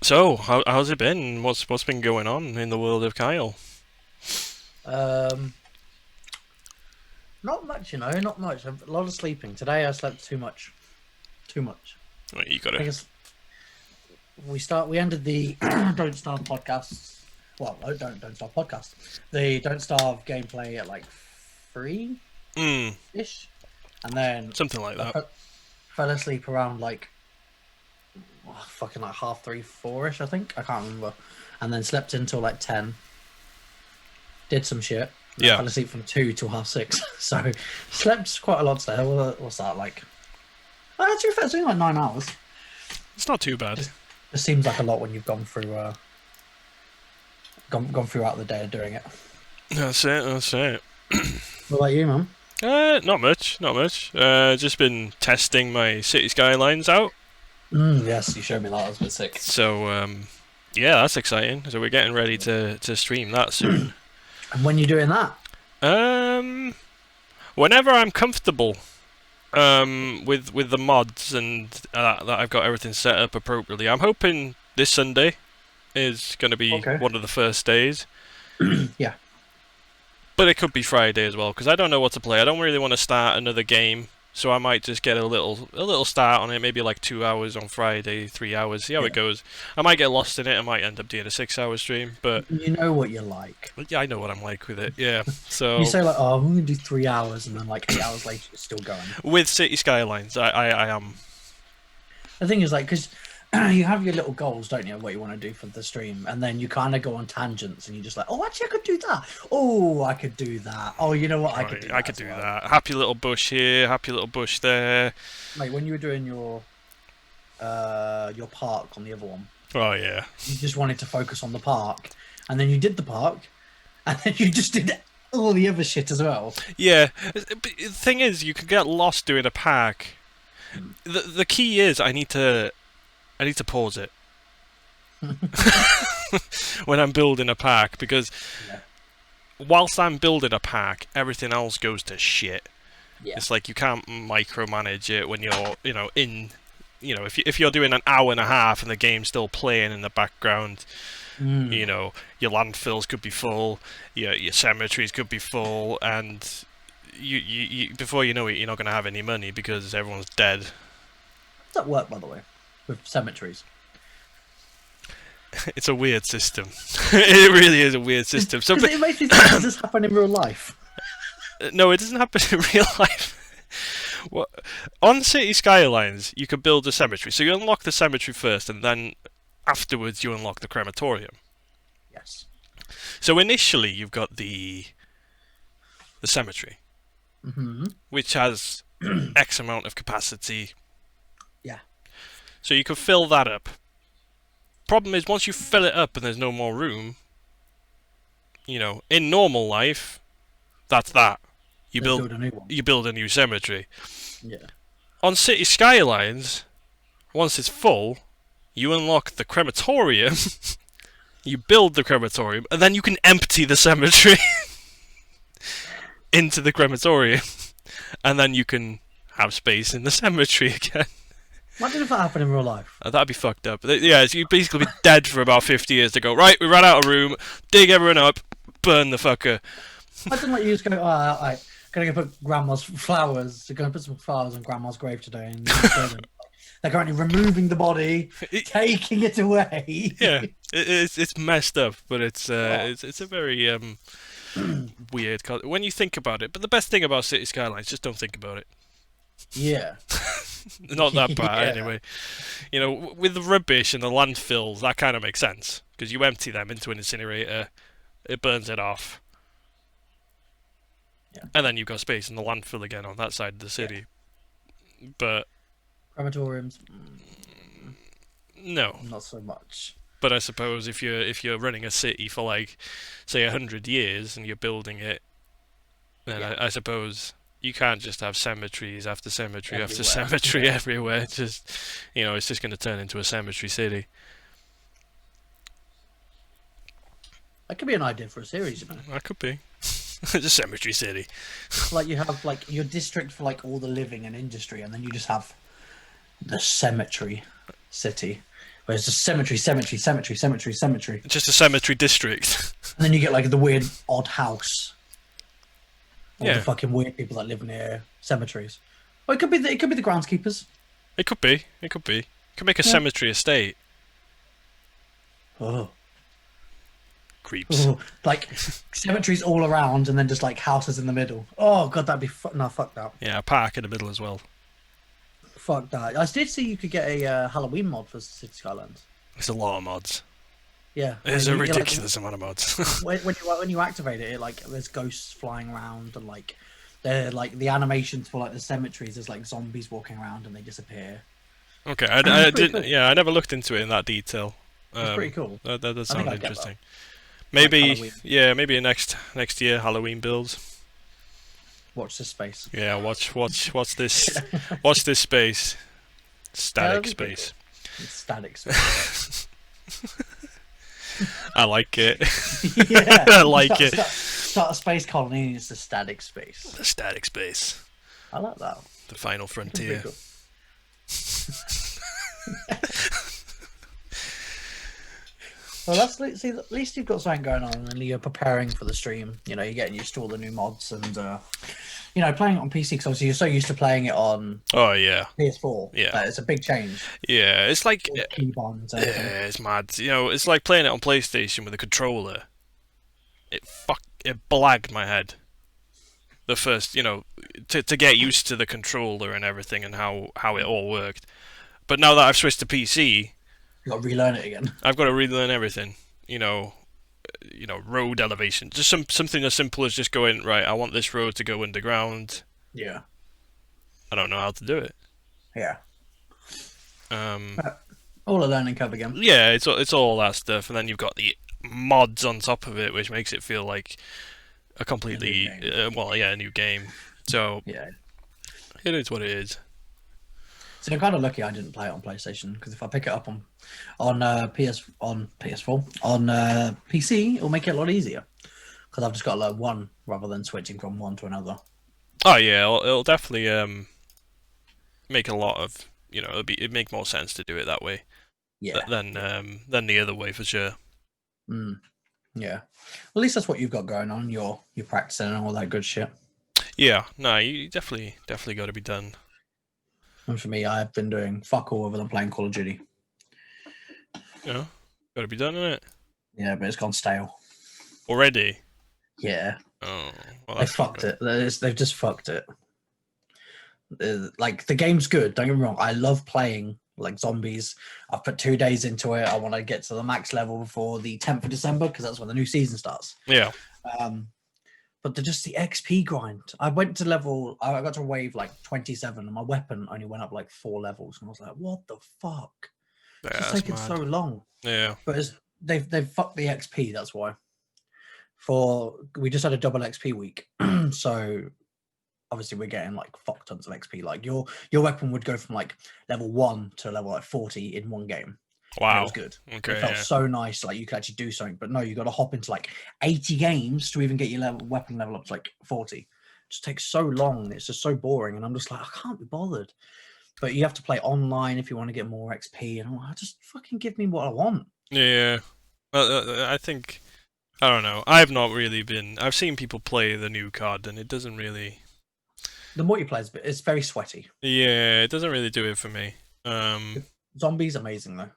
So, how's it been? What's been going on in the world of Kyle? Um, Not much, not much. A lot of sleeping. Today I slept too much. Too much. Well, you I gotta. think it's we ended the Don't Starve podcast. Well, no, don't Starve podcast. The Don't Starve gameplay at like 3 Mm, ish, and then something like I that. fell asleep around like fucking like half 3, 4 ish. I think I can't remember, and then slept until like 10. Did some shit, and then Yeah, fell asleep from 2 till half 6. So slept quite a lot today. What's that like? To be fair, it's only like 9 hours. it's not too bad. Just seems like a lot when you've gone throughout the day of doing it. That's it. That's it. What about you, man? Not much. Not much. Just been testing my city skylines out. Yes, you showed me that. I was a bit sick. So, yeah, that's exciting. So we're getting ready to stream that soon. And when you're doing that, Um, whenever I'm comfortable. With the mods and that I've got everything set up appropriately. I'm hoping this Sunday is going to be okay, one of the first days, yeah, but it could be Friday as well because I don't know what to play. I don't really want to start another game, so I might just get a little start on it. Maybe like 2 hours on Friday, 3 hours. See how it yeah. goes. I might get lost in it. I might end up doing a 6 hour stream, but You know what you're like. yeah, I know what I'm like with it. Yeah, You so say like, "Oh, I'm going to do 3 hours," and then like 8 hours later, you're still going. with City Skylines, I am. The thing is, like, because you have your little goals, don't you? What you want to do for the stream, and then you kind of go on tangents, and you're just like, "Oh, actually, I could do that. Oh, I could do that. Oh, you know what? I could Right, do I that could as do well." that. Happy little bush here, happy little bush there. Like when you were doing your park on the other one, Oh yeah, you just wanted to focus on the park, and then you did the park, and then you just did all the other shit as well. yeah. But the thing is, you can get lost doing a pack. Mm. The key is I need to pause it when I'm building a pack because Yeah, whilst I'm building a pack, everything else goes to shit. yeah. It's like you can't micromanage it when you're in. If you're doing an hour and a half and the game's still playing in the background, Mm. your landfills could be full, your cemeteries could be full, and you before you know it, you're not going to have any money because everyone's dead. How does that work, by the way, with cemeteries? It's a weird system. It really is a weird system. So, Because it makes me think, does this happen in real life? no, it doesn't happen in real life. What, on City Skylines, you can build a cemetery. So you unlock the cemetery first, and then afterwards you unlock the crematorium. Yes. So initially you've got the cemetery, Hmm. which has X amount of capacity. Yeah. So you can fill that up. Problem is, once you fill it up and there's no more room, in normal life, that's that. You Let's build build a new one. you build a new cemetery. Yeah. On City Skylines, once it's full, you unlock the crematorium, you build the crematorium, and then you can empty the cemetery into the crematorium, and then you can have space in the cemetery again. Imagine if that happened in real life. That'd be fucked up. Yeah, so you'd basically be dead for about 50 years to go, right, we ran out of room, dig everyone up, burn the fucker. Imagine like you just go, oh, I gotta go put grandma's flowers. They're gonna put some flowers on grandma's grave today, and you just go there. They're currently removing the body, taking it away. Yeah, it's messed up, but it's Oh. it's a very weird when you think about it. But the best thing about City Skylines, just don't think about it. Yeah. Not that bad, Yeah. anyway. With the rubbish and the landfills, that kind of makes sense because you empty them into an incinerator, it burns it off, Yeah. and then you've got space in the landfill again on that side of the Yeah. city. But Crematoriums, no. not so much. But I suppose if you're running a city for like, say, 100 years and you're building it, then Yeah. I suppose you can't just have cemeteries after cemetery after Everywhere. cemetery Yeah. everywhere. Just it's just going to turn into a cemetery city. That could be an idea for a series, That could be a cemetery city. Like you have like your district for like all the living and industry, and then you just have the cemetery city. where it's just cemetery, cemetery, cemetery, cemetery, cemetery, Just a cemetery district. and then you get like the weird odd house, or the Yeah, fucking weird people that live near cemeteries. Or it could be the groundskeepers. it could be. It could be. Could make a Yeah. cemetery estate. Oh. Creeps. Ooh, like cemeteries all around, and then just like houses in the middle. Oh god, that'd be no, fuck that. Yeah, a park in the middle as well. Fuck that. I did see you could get a Halloween mod for City Skylines. There's a lot of mods. Yeah, There's a you- like, ridiculous amount of mods. when you activate it, like there's ghosts flying around, and like they're like the animations for like the cemeteries. There's like zombies walking around and they disappear. Okay, It's I pretty didn't. cool. Yeah, I never looked into it in that detail. It's pretty cool. That does I think sound I'd get interesting. Like Maybe, Halloween. yeah, maybe next year Halloween builds. Watch this space. Yeah, watch this, watch this space, static that'd be pretty space. It's static space. I like it. Yeah, I like start, it. Start a space colony. And it's the static space. The static space, I like that. the final That's pretty frontier. cool. Well, see. At least you've got something going on, and you're preparing for the stream. You know, you're getting used to all the new mods, and you know, playing it on PC because obviously you're so used to playing it on Oh yeah, PS4. Yeah. That it's a big change. yeah. It's like All the key bonds, yeah, everything. it's mad. You know, it's like playing it on PlayStation with a controller. It blagged my head. The first, you know, to get used to the controller and everything and how it all worked. But now that I've switched to PC, You got to relearn it again. I've got to relearn everything. You know, road elevation. Just something as simple as just going right. I want this road to go underground. Yeah. I don't know how to do it. Yeah. Um, All a learning curve again. yeah, it's all that stuff, and then you've got the mods on top of it, which makes it feel like a completely a new game. So Yeah. it is what it is. So I'm kind of lucky I didn't play it on PlayStation because if I pick it up on PS4 on PC, it'll make it a lot easier because I've just got to learn one rather than switching from one to another. Oh yeah, it'll definitely make a lot of it'd make more sense to do it that way Yeah. than the other way for sure. Mm. Yeah. Well, at least that's what you've got going on. You're practicing and all that good shit. Yeah, no, you definitely got to be done. And for me, I've been doing fuck all other than playing Call of Duty. You know, got to be done, innit? Yeah, but it's gone stale. Already. Yeah. Oh, well, They fucked it. They've just fucked it. Like the game's good. Don't get me wrong. I love playing like zombies. I've put 2 days into it. I want to get to the max level before the 10th of December because that's when the new season starts. Yeah. But just the XP grind. I got to wave like 27, and my weapon only went up like 4 levels, and I was like, "What the fuck?" Yeah, It's that's taken mad. so long. Yeah. But they've fucked the XP. That's why. We just had a double XP week, so obviously we're getting like fuck tons of XP. Like your weapon would go from like level 1 to level like 40 in one game. And it Wow. was good. Okay. It felt Yeah. so nice, like you could actually do something. But no, you got to hop into like 80 games to even get your weapon level up to like 40. It just takes so long. It's just so boring, and I'm just like, I can't be bothered. But you have to play online if you want to get more XP, and I'm like, just fucking give me what I want. Yeah. I think I don't know. I've not really been. I've seen people play the new card, and it doesn't really. The multiplayer it's very sweaty. Yeah, it doesn't really do it for me. Zombies amazing though.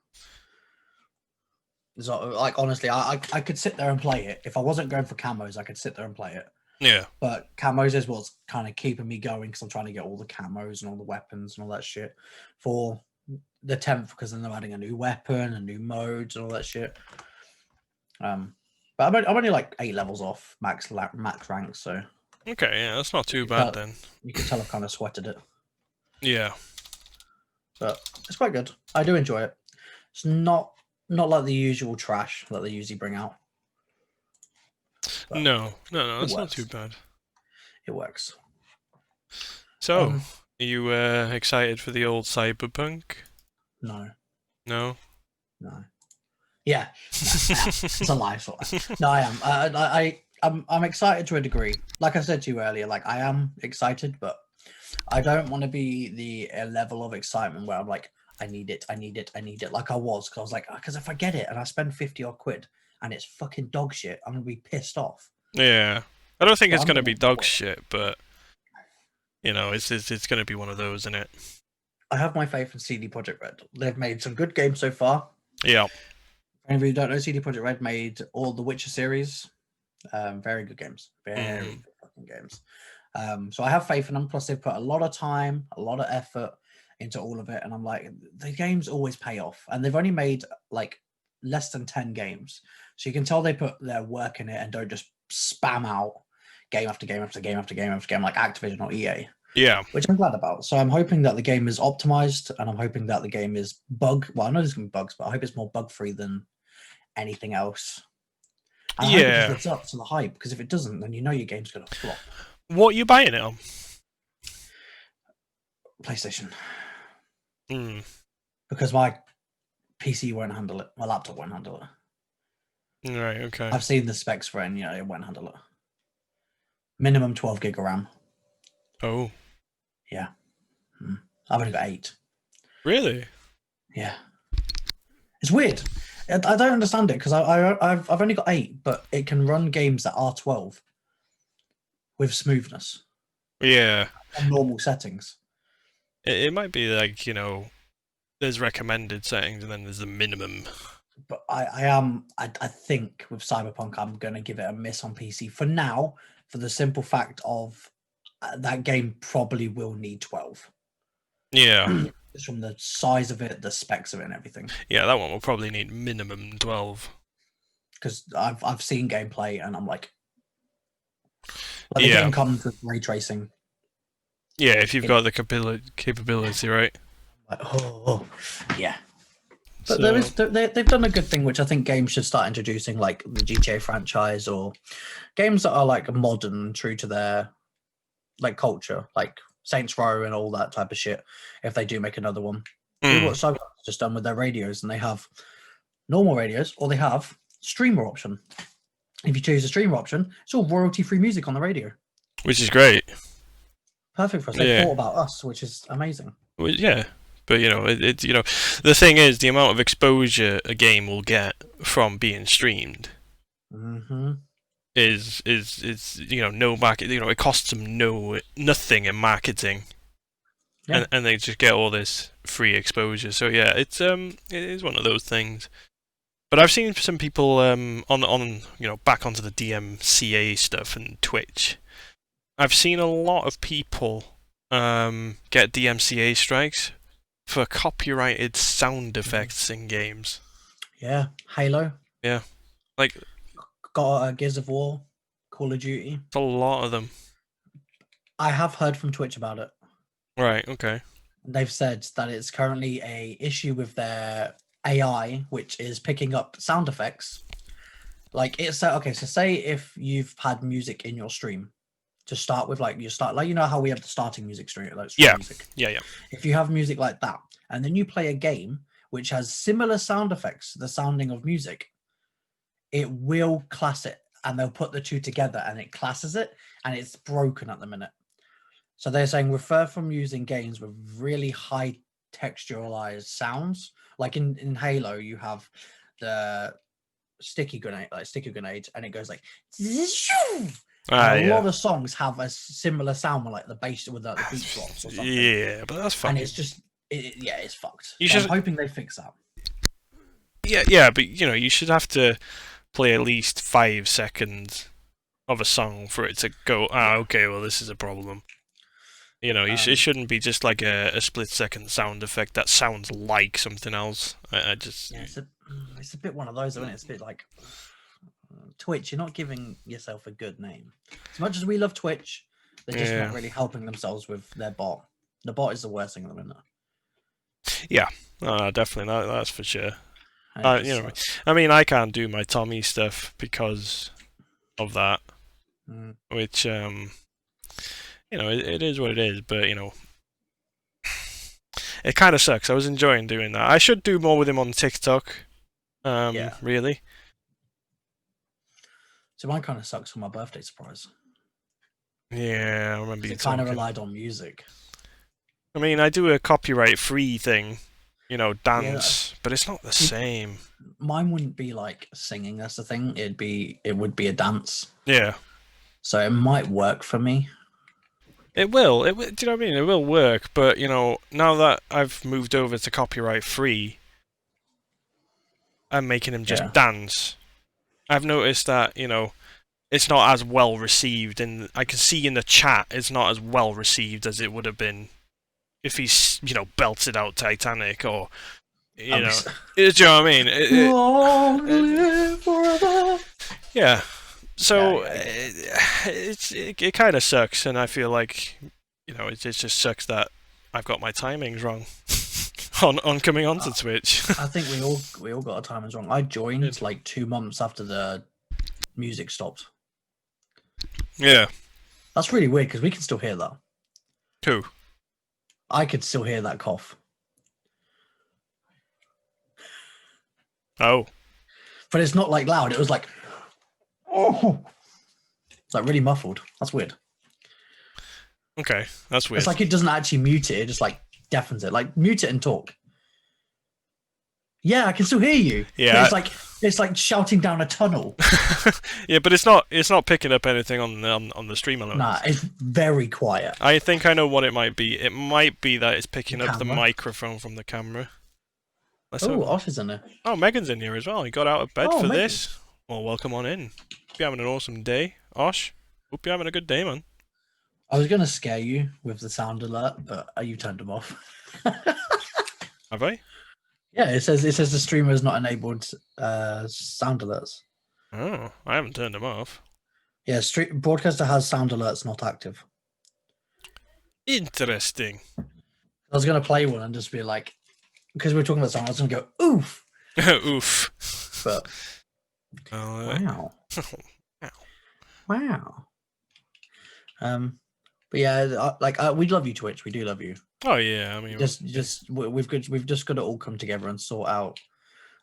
So, like honestly, I could sit there and play it. If I wasn't going for camos, I could sit there and play it. Yeah. But camos is what's kind of keeping me going because I'm trying to get all the camos and all the weapons and all that shit for the 10th because then they're adding a new weapon and new modes and all that shit. But I'm only like 8 levels off max rank, so Okay. Yeah, that's not too bad then. you can tell I've kind of sweated it. Yeah. But it's quite good. I do enjoy it. It's not like the usual trash that they usually bring out. But No, that's not works. too bad. It works. So, are you excited for the old Cyberpunk? No. No. Yeah, it's a lie. No, I am. I'm excited to a degree. Like I said to you earlier, like I am excited, but I don't want to be the level of excitement where I'm like, I need it, I need it, I need it. Like I was, because I was like, because if I get it and I spend 50 odd quid and it's fucking dog shit, I'm gonna be pissed off. Yeah. I don't think But it's I'm gonna gonna be dog enjoy it. shit, but it's gonna be one of those, isn't it? I have my faith in CD Projekt Red. They've made some good games so far. Yeah. For any of you who don't know, CD Projekt Red made all the Witcher series. Very good games. Very Mm. good fucking games. So I have faith in them. Plus, they've put a lot of time, a lot of effort into all of it, and I'm like, the games always pay off. And they've only made like less than 10 games, so you can tell they put their work in it and don't just spam out game after game after game after game after game like Activision or EA, Yeah. which I'm glad about. So I'm hoping that the game is optimized, and I'm hoping that the game is Well, I know there's gonna be bugs, but I hope it's more bug free than anything else. And I hope it just Yeah. lives up to the hype, because if it doesn't, then you know your game's gonna flop. What are you buying it on? PlayStation, Mm. because my PC won't handle it. My laptop won't handle it. Right. Okay. I've seen the specs for it, and it won't handle it. Minimum 12 gig of RAM. Oh. Yeah. I've only got 8. Really? Yeah. It's weird. I don't understand it, because I've only got 8, but it can run games that are 12 with smoothness Yeah. on normal settings. It might be like there's recommended settings and then there's the minimum. But I think with Cyberpunk, I'm going to give it a miss on PC for now, for the simple fact of that game probably will need 12. Yeah. Just from the size of it, the specs of it, and everything. Yeah, that one will probably need minimum 12. Because I've seen gameplay, and I'm like the Yeah. game comes with ray tracing. Yeah, if you've got the capability, right? Like, oh, yeah. But So, they've done a good thing, which I think games should start introducing, like the GTA franchise, or games that are like modern and true to their like culture, like Saints Row and all that type of shit. If they do make another one, do what Cyberpunk's just done with their radios, and they have normal radios, or they have streamer option. If you choose the streamer option, it's all royalty-free music on the radio. which is great. Perfect for us. They Yeah. thought about us, which is amazing. Well, yeah. But the thing is, the amount of exposure a game will get from being streamed Mm-hmm. is no market. It costs them nothing in marketing, Yeah. and they just get all this free exposure. So yeah, it is one of those things. But I've seen some people on back onto the DMCA stuff and Twitch. I've seen a lot of people get DMCA strikes for copyrighted sound effects in games. Yeah. Halo. Yeah, like Got Gears of War, Call of Duty. it's a lot of them. I have heard from Twitch about it. Right. Okay. They've said that it's currently a issue with their AI, which is picking up sound effects. Like it's okay. So say if you've had music in your stream to start with, like you know how we have the starting music stream, like stream Yeah. music. Yeah. If you have music like that, and then you play a game which has similar sound effects to the sounding of music, it will class it, and they'll put the two together, and it classes it, and it's broken at the minute. So they're saying refer from using games with really high texturalized sounds. Like in Halo, you have the sticky grenade, and it goes like. And a lot of songs have a similar sound with like the bass with like, the beat drops or something. Yeah, but that's fine. And it's just, it's fucked. You So should- I'm hoping they fix that. Yeah, but you should have to play at least 5 seconds of a song for it to go. Okay, well this is a problem. It shouldn't be just like a split-second sound effect that sounds like something else. I just Yeah, it's a bit one of those, isn't it? It's a bit like Twitch. You're not giving yourself a good name. As much as we love Twitch, they're just not really helping themselves with their bot. The bot is the worst thing at the minute. Yeah, definitely that's for sure. And it just sucks. I mean, I can't do my Tommy stuff because of that, which it is what it is. But it kind of sucks. I was enjoying doing that. I should do more with him on TikTok. Really. So mine kind of sucks for my birthday surprise. Yeah, I remember you It kind of talking. relied on music. I mean, I do a copyright-free thing, Yeah, dance, but it's not the see, same. mine wouldn't be like singing. That's the thing. It would be a dance. Yeah. So it might work for me. It will. Do you know what I mean? It will work, but now that I've moved over to copyright free, I'm making him Yeah. just dance. I've noticed that it's not as well received, and I can see in the chat it's not as well received as it would have been if he's belted out Titanic or I'll be. do you know what I mean? Long live forever. Yeah. So Yeah. it kind of sucks, and I feel like it just sucks that I've got my timings wrong on coming onto Twitch. I think we all got our timings wrong. I joined like 2 months after the music stopped. Yeah. That's really weird because we can still hear that. Who? I could still hear that cough. Oh. But it's not like loud. It was like, oh, it's like really muffled. That's weird. Okay, that's weird. It's like it doesn't actually mute it. It just like deafens it. Like mute it and talk. Yeah, I can still hear you. Yeah. But it's like shouting down a tunnel. Yeah, but it's not picking up anything on the stream alone. Nah, it's very quiet. I think I know what it might be. It might be that it's picking The up the camera? microphone from the camera. Oh, Osh is in there. Oh, Megan's in here as well. He got out of bed Oh, for Megan. this. Well, welcome on in. Hope you're having an awesome day, Osh. Hope you're having a good day, man. I was gonna scare you with the sound alert, but you turned them off. Have I? Yeah, it says the streamer has not enabled sound alerts. Oh, I haven't turned them off. Yeah, broadcaster has sound alerts not active. Interesting. I was gonna play one and just be like, because we're talking about sound, I was gonna go oof. Oof. But Wow. Wow. But yeah, we love you, Twitch. We do love you. Oh yeah, I mean, We've just got to all come together and sort out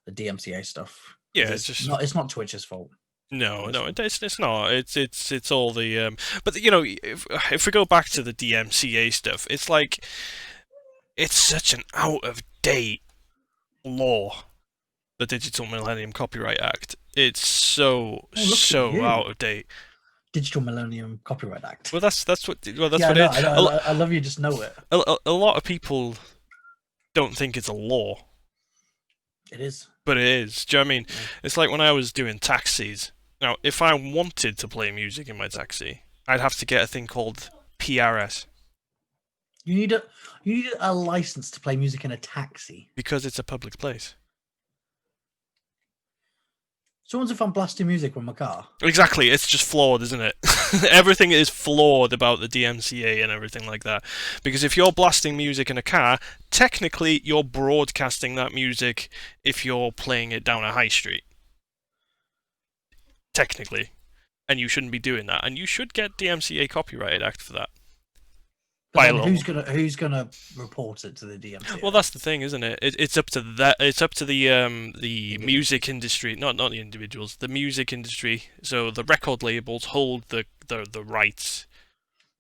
the DMCA stuff. Yeah, it's not Twitch's fault. No, it's not. It's all the But if we go back to the DMCA stuff, it's like it's such an out of date law, the Digital Millennium Copyright Act. It's so out of date. Digital Millennium Copyright Act. Well, that's what it is. I love you. Just know it. A lot of people don't think it's a law. It is. But it is. Do you know what I mean? Yeah. It's like when I was doing taxis. Now, if I wanted to play music in my taxi, I'd have to get a thing called PRS. You need a license to play music in a taxi. Because it's a public place. So what if I'm blasting music from my car? Exactly, it's just flawed, isn't it? Everything is flawed about the DMCA and everything like that. Because if you're blasting music in a car, technically you're broadcasting that music if you're playing it down a high street. Technically. And you shouldn't be doing that. And you should get DMCA Copyright Act for that. But who's gonna report it to the DMCA? Well, that's the thing, isn't it? It's up to that. It's up to the music industry, not the individuals. The music industry. So the record labels hold the rights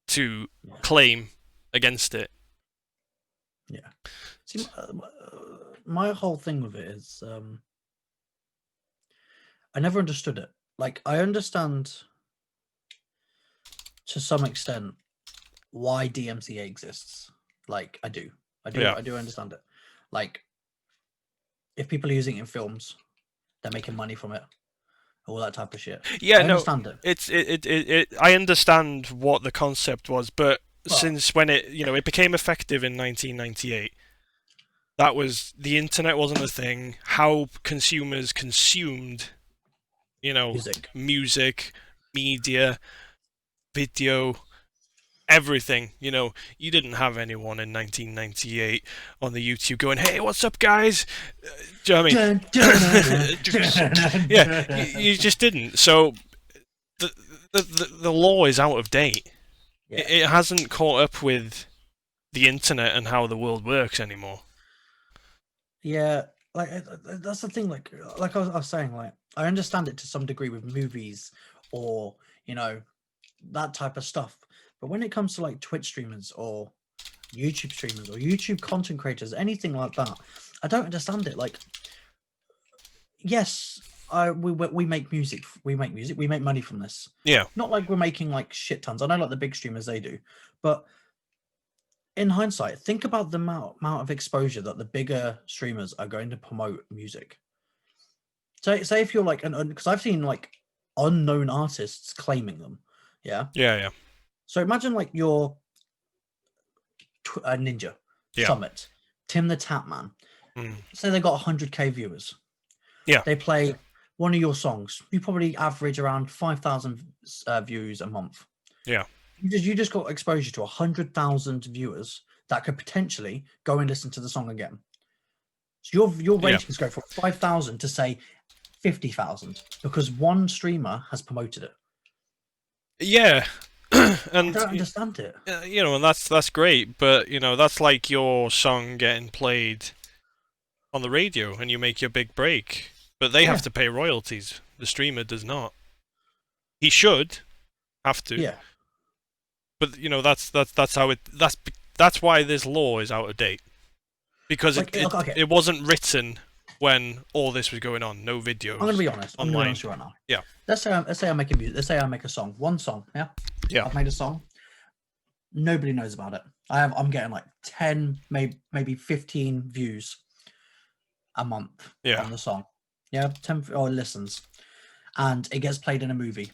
to claim against it. Yeah. See, my whole thing with it is, I never understood it. Like, I understand to some extent why DMCA exists. Like, I do understand it. Like, if people are using it in films, they're making money from it, all that type of shit. Yeah, I understand it. I understand what the concept was, but since when it became effective in 1998, that was the internet wasn't a thing. How consumers consumed, music, media, video. Everything, you didn't have anyone in 1998 on the YouTube going, "Hey, what's up, guys?" Do you know what I mean? Yeah, you just didn't. So the law is out of date. Yeah. It hasn't caught up with the internet and how the world works anymore. Yeah, like that's the thing. Like I was saying, like I understand it to some degree with movies or that type of stuff. But when it comes to like Twitch streamers or YouTube streamers or YouTube content creators, anything like that, I don't understand it. Like, yes, we make music. We make music. We make money from this. Yeah. Not like we're making like shit tons. I know like the big streamers they do, but in hindsight, think about the amount of exposure that the bigger streamers are going to promote music. Say if you're like because I've seen like unknown artists claiming them. Yeah. Yeah, yeah. So imagine like your Ninja Yeah. Summit, Tim the Tapman. Say they got 100k viewers. Yeah. They play one of your songs. You probably average around 5,000 views a month. Yeah. You just got exposure to 100,000 viewers that could potentially go and listen to the song again. So your ratings go from 5,000 to say 50,000 because one streamer has promoted it. Yeah. And I don't understand it. You know, and that's great, but you know, that's like your song getting played on the radio and you make your big break, but they have to pay royalties. The streamer does not. He should have to. Yeah. But you know, that's how it. That's why this law is out of date, because Like, it wasn't written when all this was going on. No videos. I'm gonna be honest. Online. I'm gonna be honest right now. Yeah. Let's say I'm making music. Let's say I make a song. One song. Yeah. Yeah. I've made a song. Nobody knows about it. I'm getting like 10, maybe 15 views a month on the song. Yeah, 10 or listens, and it gets played in a movie.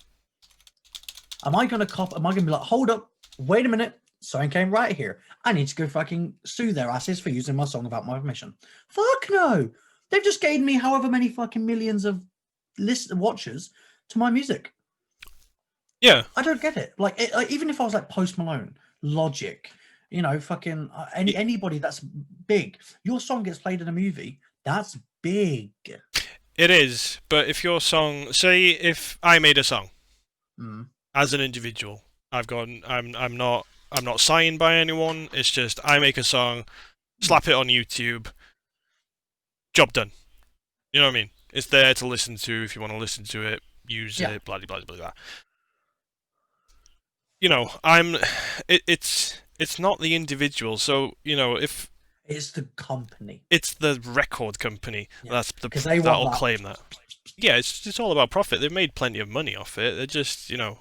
Am I gonna be like, hold up, wait a minute, something came right here. I need to go fucking sue their asses for using my song without my permission. Fuck no. They've just gained me however many fucking millions of watchers to my music. Yeah. I don't get it. Like, even if I was like Post Malone, Logic, you know, fucking anybody that's big, your song gets played in a movie. That's big. It is, but if your song, say, if I made a song as an individual, I'm not signed by anyone. It's just I make a song, slap it on YouTube, job done. You know what I mean? It's there to listen to if you want to listen to it, use it, blah blah blah blah. You know, it's not the individual. So you know, if it's the company, it's the record company that'll claim that. Yeah, it's all about profit. They've made plenty of money off it. They're just, you know.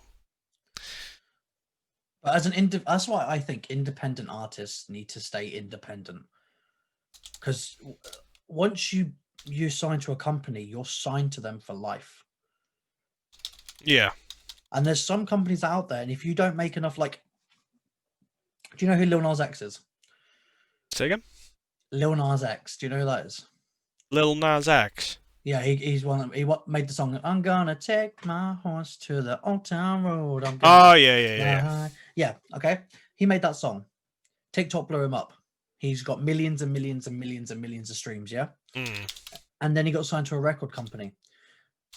But that's why I think independent artists need to stay independent. Because once you sign to a company, you're signed to them for life. Yeah. And there's some companies out there, and if you don't make enough, like, do you know who Lil Nas X is? Say again? Lil Nas X. Do you know who that is? Lil Nas X. Yeah, he's one. He made the song. I'm gonna take my horse to the old town road. Yeah. Okay. He made that song. TikTok blew him up. He's got millions and millions and millions and millions of streams. Yeah. And then he got signed to a record company,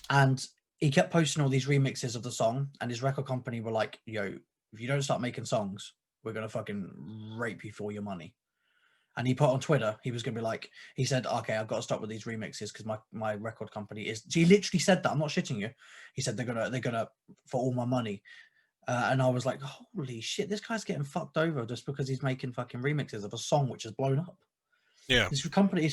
and he kept posting all these remixes of the song. And his record company were like, "Yo, if you don't start making songs, we're gonna fucking rape you for all your money." And he put on Twitter, he was going to be like, he said, okay, I've got to stop with these remixes because my record company is, he literally said that, I'm not shitting you. He said, they're gonna for all my money. And I was like, holy shit, this guy's getting fucked over just because he's making fucking remixes of a song which has blown up. Yeah. His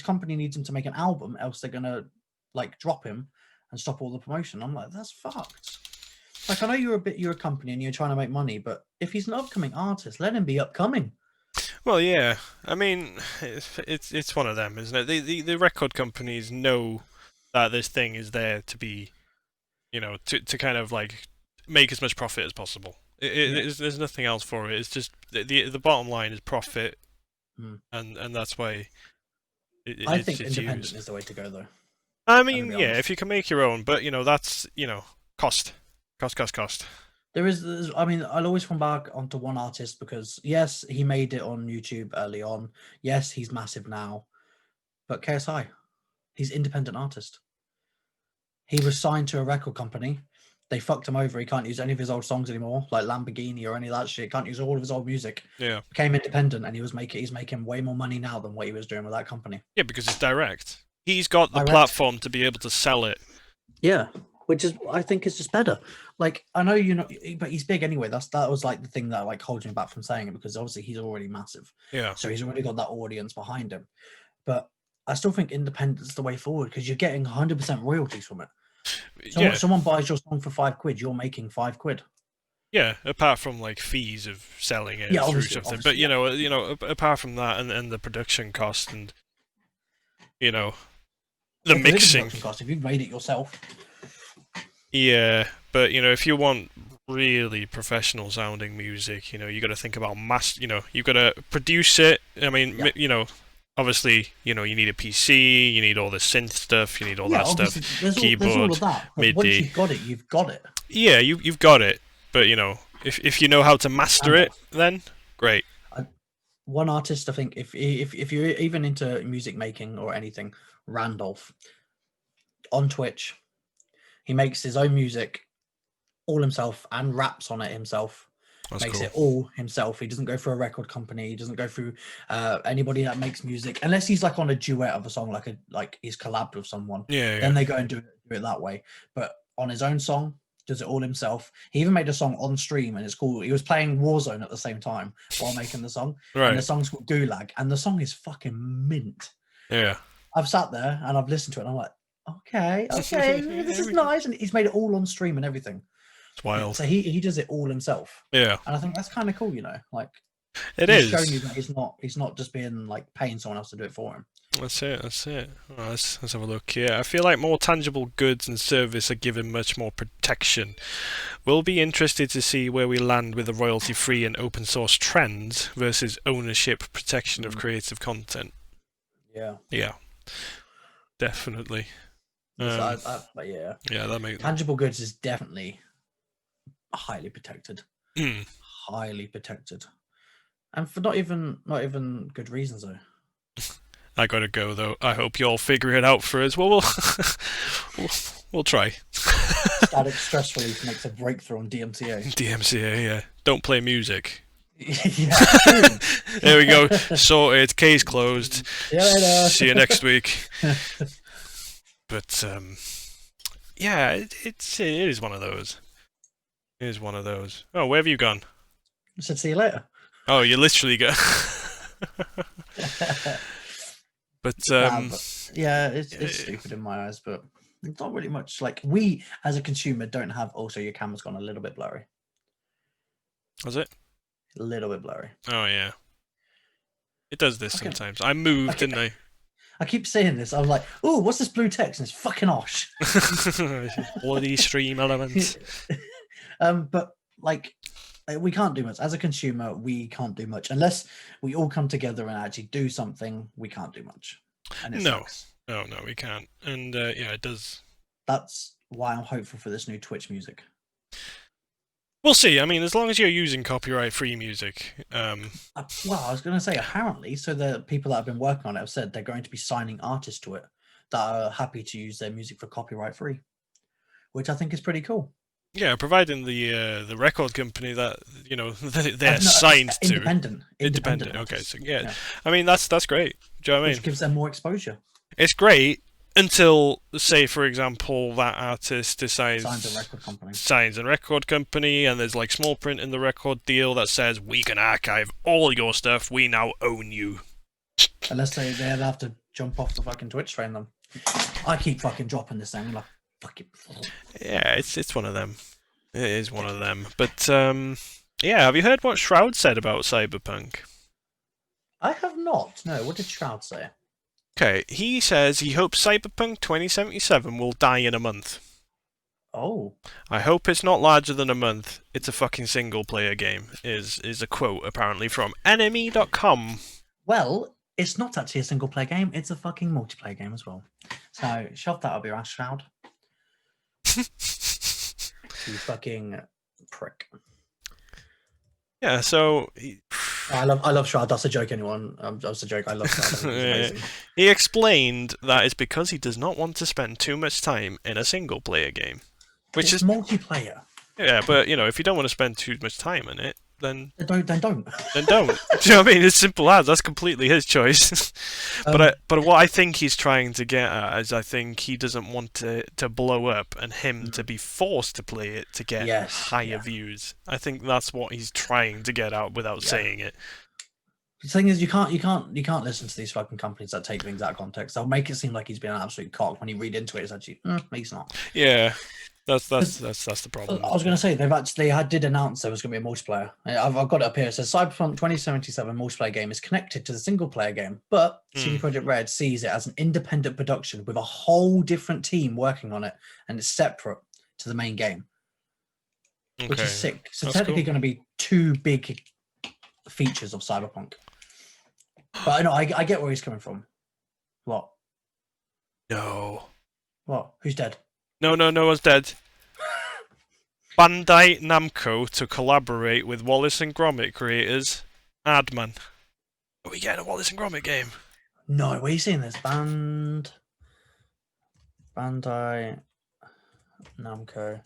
company needs him to make an album, else they're going to like drop him and stop all the promotion. I'm like, that's fucked. Like, I know you're a company and you're trying to make money, but if he's an upcoming artist, let him be upcoming. Well, yeah. I mean, it's one of them, isn't it? The record companies know that this thing is there to be, you know, to kind of like make as much profit as possible. There's nothing else for it. It's just the bottom line is profit, and that's why. I think independent is the way to go, though. I mean, yeah, if you can make your own, but you know, that's cost. I mean, I'll always come back onto one artist because, yes, he made it on YouTube early on. Yes, he's massive now. But KSI, he's independent artist. He was signed to a record company. They fucked him over. He can't use any of his old songs anymore, like Lamborghini or any of that shit. Can't use all of his old music. Yeah. Became independent, and he's making way more money now than what he was doing with that company. Yeah, because it's direct. He's got the platform to be able to sell it. Yeah. Which is, I think, is just better. Like, I know but he's big anyway. That was like the thing that like holds me back from saying it because obviously he's already massive. Yeah. So he's already got that audience behind him. But I still think independence is the way forward because you're getting 100% royalties from it. Yeah, Someone buys your song for £5, you're making £5. yeah. Apart from like fees of selling it Yeah, through obviously, something, but obviously, yeah. apart from that and the production cost and you know the Yeah, because it's a mixing. production cost. If you've made it yourself, Yeah, but if you want really professional sounding music, you got to think about you got to produce it. I mean, yeah, obviously, you need a PC, you need all the synth stuff, you need all yeah, that stuff, obviously, there's all keyboard, of that. But once MIDI. you've got it, you've got it. Yeah, you've got it. But if you know how to master it, Randolph, then great. I, one artist, I think, if you're even into music making or anything, Randolph on Twitch, he makes his own music all himself and raps on it himself. That's Makes cool. it all himself. He doesn't go through a record company. He doesn't go through anybody that makes music, unless he's like on a duet of a song, like he's collabed with someone. Yeah, Then yeah. they go and do it that way. But on his own song, does it all himself. He even made a song on stream, and it's called. He was playing Warzone at the same time while making the song, and the Right. song's called Gulag, and the song is fucking mint. Yeah. I've sat there and I've listened to it, and I'm like, okay, this is It's nice, and he's made it all on stream and everything. wild. So he does it all himself, Yeah. and I think that's kind of cool. Like It he's showing you is. that he's not just being like paying someone else to do it for him. That's it. That's it. Well, let's have a look. Yeah, I feel like more tangible goods and service are given much more protection. We'll be interested to see where we land with the royalty-free and open source trends versus ownership protection of creative content. Yeah, Yeah, definitely. but yeah, Yeah, that makes. tangible goods is definitely highly protected, Mm. highly protected, and for not even good reasons though. I gotta go though. I hope you all figure it out for us. Well, we'll, we'll try. Static stress relief makes a breakthrough on DMCA. DMCA, yeah. Don't play music. Yeah, boom. There we go. Sorted. Case closed. See you later. See you next week. But yeah, it is one of those. It is one of those. Oh, where have you gone? I said see you later. Oh, you literally go. But But yeah, it's stupid in my eyes, but it's not really much. Like we as a consumer don't have. Also, your camera's gone a little bit blurry. was it? A little bit blurry. Oh yeah. It does this Okay. sometimes. I moved, Okay. didn't I? I keep saying this. I'm like, oh, what's this blue text? And it's fucking Osh. Bloody stream elements. But like, we can't do much as a consumer. We can't do much unless we all come together and actually do something. We can't do much. And it No. sucks. Oh no, we can't. And yeah, it does. That's why I'm hopeful for this new Twitch music. We'll see. I mean, as long as you're using copyright-free music. Well, I was going to say, apparently, so the people that have been working on it have said they're going to be signing artists to it that are happy to use their music for copyright free, which I think is pretty cool. Yeah, providing the record company that they're No, signed to. Independent. Okay, artists. so yeah, I mean that's great. Do you know what I mean? Which gives them more exposure. It's great until, say, for example, that artist decides Signs a record company. and there's like small print in the record deal that says we can archive all your stuff. We now own you. Unless they'll have to jump off the fucking Twitch train then. I keep fucking dropping this thing. Like, fuck it. Yeah, it's one of them. It is one of them. But yeah, have you heard what Shroud said about Cyberpunk? I have not. No, what did Shroud say? Okay, he says he hopes Cyberpunk 2077 will die in a month. Oh. I hope it's not larger than a month. It's a fucking single-player game, is a quote, apparently, from enemy.com. Well, it's not actually a single player game, it's a fucking multiplayer game as well. So shove that up your ass, Shroud. You fucking prick. Yeah, so... I love Shroud. That's a joke, anyone. That's a joke. I love Shroud. I think he's amazing. He explained that it's because he does not want to spend too much time in a single-player game. Which it's is multiplayer. Yeah, but, if you don't want to spend too much time in it, then don't. Then don't. Do you know what I mean? It's simple as. That's completely his choice. But what I think he's trying to get at is I think he doesn't want to blow up and him to be forced to play it to get higher views. I think that's what he's trying to get out without saying it. The thing is, you can't listen to these fucking companies that take things out of context. They'll make it seem like he's being an absolute cock when you read into it. It's actually, he's not. Yeah, that's Because the I problem, was isn't going to it? say did announce there was going to be a multiplayer. I've got it up here. It says Cyberpunk 2077 multiplayer game is connected to the single player game, but CD Projekt Red sees it as an independent production with a whole different team working on it, and it's separate to the main game, which is Okay, sick. So that's technically cool. going to be two big features of Cyberpunk. But I know I get where he's coming from. What? No, What? Who's dead? no one's dead. Bandai Namco to collaborate with Wallace and Gromit creators Adman. Are we getting a Wallace and Gromit game? No, where are you seeing this? Bandai Namco.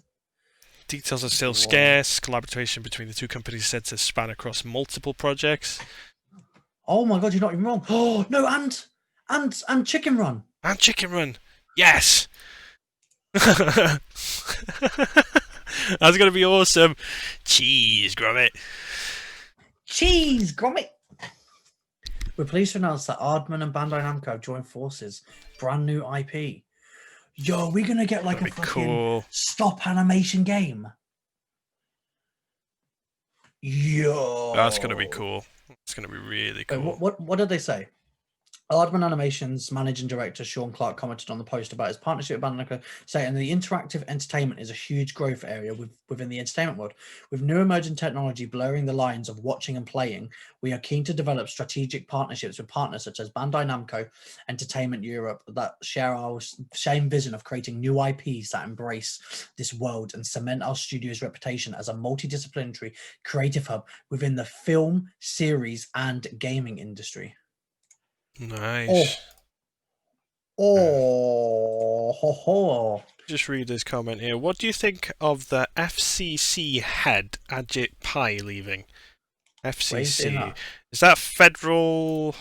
Details are still scarce. Collaboration between the two companies said to span across multiple projects. Oh my god, you're not even wrong. Oh no, and Chicken Run. And Chicken Run. Yes! That's gonna be awesome. Cheese, Gromit. Cheese, Gromit. We're pleased to announce that Aardman and Bandai Namco have joined forces. Brand new IP. Yo, we're gonna get like That'd a be fucking cool. stop animation game. Yo, That's gonna be cool. It's gonna be really Wait, cool. what did they say? Aardman Animation's managing director Sean Clark commented on the post about his partnership with Bandai Namco, saying the interactive entertainment is a huge growth area within the entertainment world. With new emerging technology blurring the lines of watching and playing, we are keen to develop strategic partnerships with partners such as Bandai Namco, Entertainment Europe, that share our same vision of creating new IPs that embrace this world and cement our studio's reputation as a multidisciplinary creative hub within the film, series, and gaming industry. Nice. Oh. Just read this comment here. What do you think of the FCC head, Ajit Pai, leaving? FCC. Is that Federal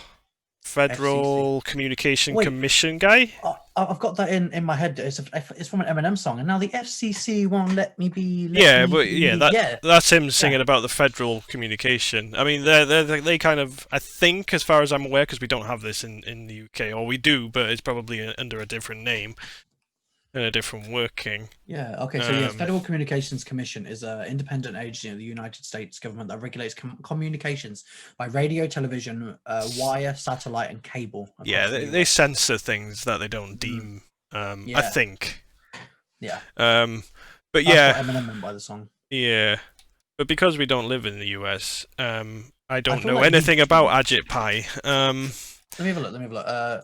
FCC. Communication Wait. Commission guy? I've got that in my head. It's from an Eminem song, and now the FCC won't let me be. That's him singing about the federal communication. I mean, they kind of, I think, as far as I'm aware, because we don't have this in the UK, or we do, but it's probably under a different name and a different working. Yeah. Okay. So yes, Federal Communications Commission is an independent agency of the United States government that regulates communications by radio, television, wire, satellite, and cable. Yeah, they censor things that they don't deem. I think. Yeah. But yeah. That's what Eminem meant by the song. Yeah, but because we don't live in the US, I don't know anything about Ajit Pai. Let me have a look.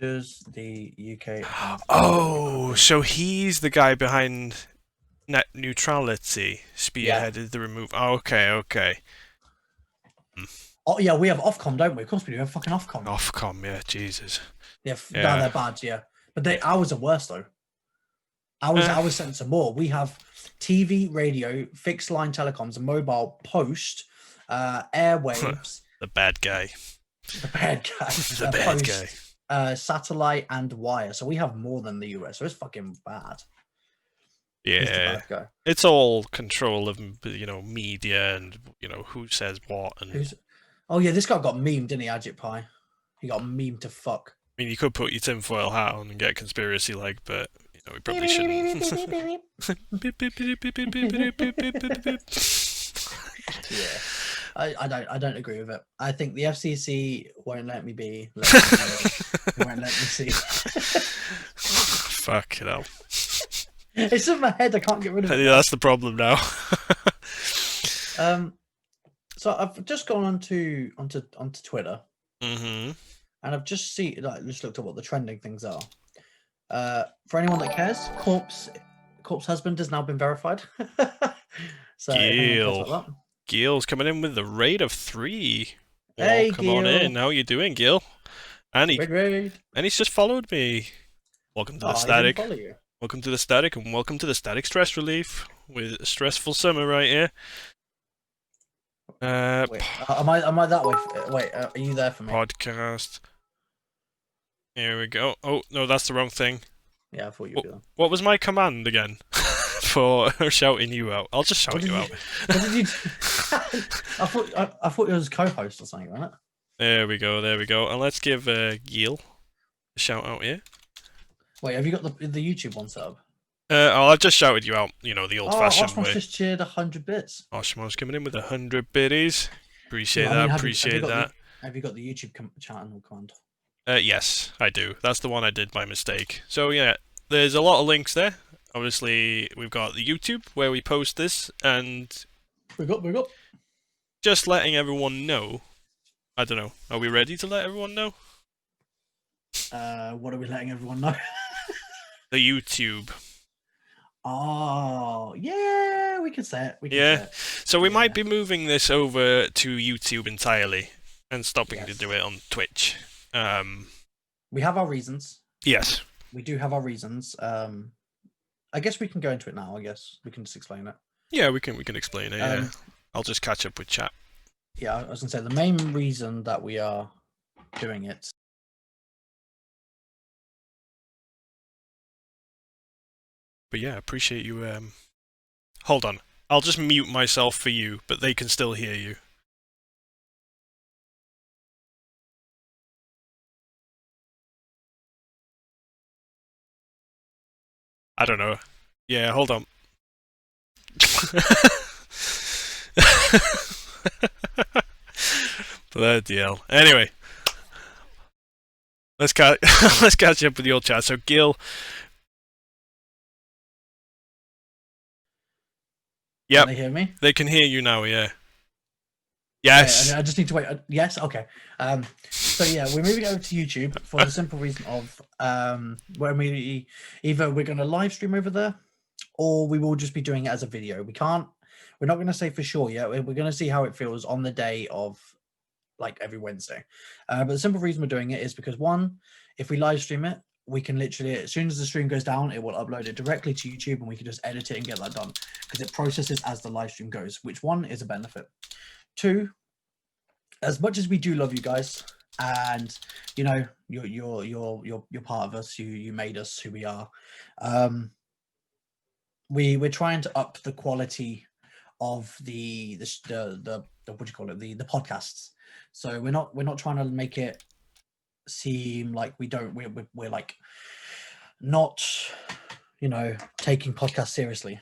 Does the UK have... Oh, so he's the guy behind net neutrality, spearheaded the remove. Oh, okay. Oh yeah, we have Ofcom, don't we? Of course we do. We have fucking Ofcom. Ofcom, yeah, Jesus. Yeah, no, they're bad, yeah. But ours are worse though. Ours censor more. We have TV, radio, fixed line telecoms, and mobile post, airwaves. The bad guy. The bad guy. The bad guy. Satellite and wire. So we have more than the US. So it's fucking bad. Yeah, it's all control of media and who says what and. Oh yeah, this guy got memed, didn't he, Ajit Pai? He got memed to fuck. I mean, you could put your tinfoil hat on and get conspiracy but we probably shouldn't. Yeah. I don't agree with it. I think the FCC won't let me be. They won't let me see. Fuck it up. It's in my head. I can't get rid of it. Yeah, that's the problem now. So I've just gone onto Twitter, and I've just just looked at what the trending things are. For anyone that cares, Corpse husband has now been verified. So Gil's coming in with the raid of 3. Hey, come on in. How are you doing, Gil? And he's just followed me. Welcome to the Static. Welcome to the Static, and welcome to the Static Stress Relief with a stressful summer right here. Wait, am I that way? Wait, are you there for me? Podcast. Here we go. Oh no, that's the wrong thing. Yeah, I thought you were. What was my command again? for shouting you out. I'll just shout you out. What did you do? I thought you was co-host or something, wasn't it? There we go. And let's give Gil a shout out here. Wait, have you got the YouTube one set up? I've just shouted you out, the old-fashioned Osmon's way. just cheered 100 bits. Osmon's coming in with 100 biddies. Appreciate that. Have you got the YouTube channel command? Yes, I do. That's the one I did by mistake. So yeah, there's a lot of links there. Obviously, we've got the YouTube where we post this, and we got. Just letting everyone know. I don't know. Are we ready to let everyone know? What are we letting everyone know? The YouTube. Oh, yeah, we can say it. So we might be moving this over to YouTube entirely and stopping to do it on Twitch. We have our reasons. Yes. We do have our reasons. I guess we can go into it now. I guess we can just explain it. Yeah, we can explain it. Yeah. I'll just catch up with chat. Yeah, I was gonna say the main reason that we are doing it. But yeah, appreciate you. Hold on. I'll just mute myself for you, but they can still hear you. I don't know. Yeah, hold on. Bloody hell. Anyway. Let's catch up with the old chat. So Gil. Yep. Can they hear me? They can hear you now, yeah. Yes. Okay, I just need to wait. Yes, okay. So yeah, we're moving over to YouTube for the simple reason of when we're going to live stream over there, or we will just be doing it as a video. We're not going to say for sure yet. We're going to see how it feels on the day of, like, every Wednesday. But the simple reason we're doing it is because, one, if we live stream it, we can literally, as soon as the stream goes down, it will upload it directly to YouTube, and we can just edit it and get that done because it processes as the live stream goes, which, one, is a benefit. Two, as much as we do love you guys, and you're part of us, you made us who we are, we're trying to up the quality of the what do you call it, the podcasts. So we're not trying to make it seem like we're like not taking podcasts seriously.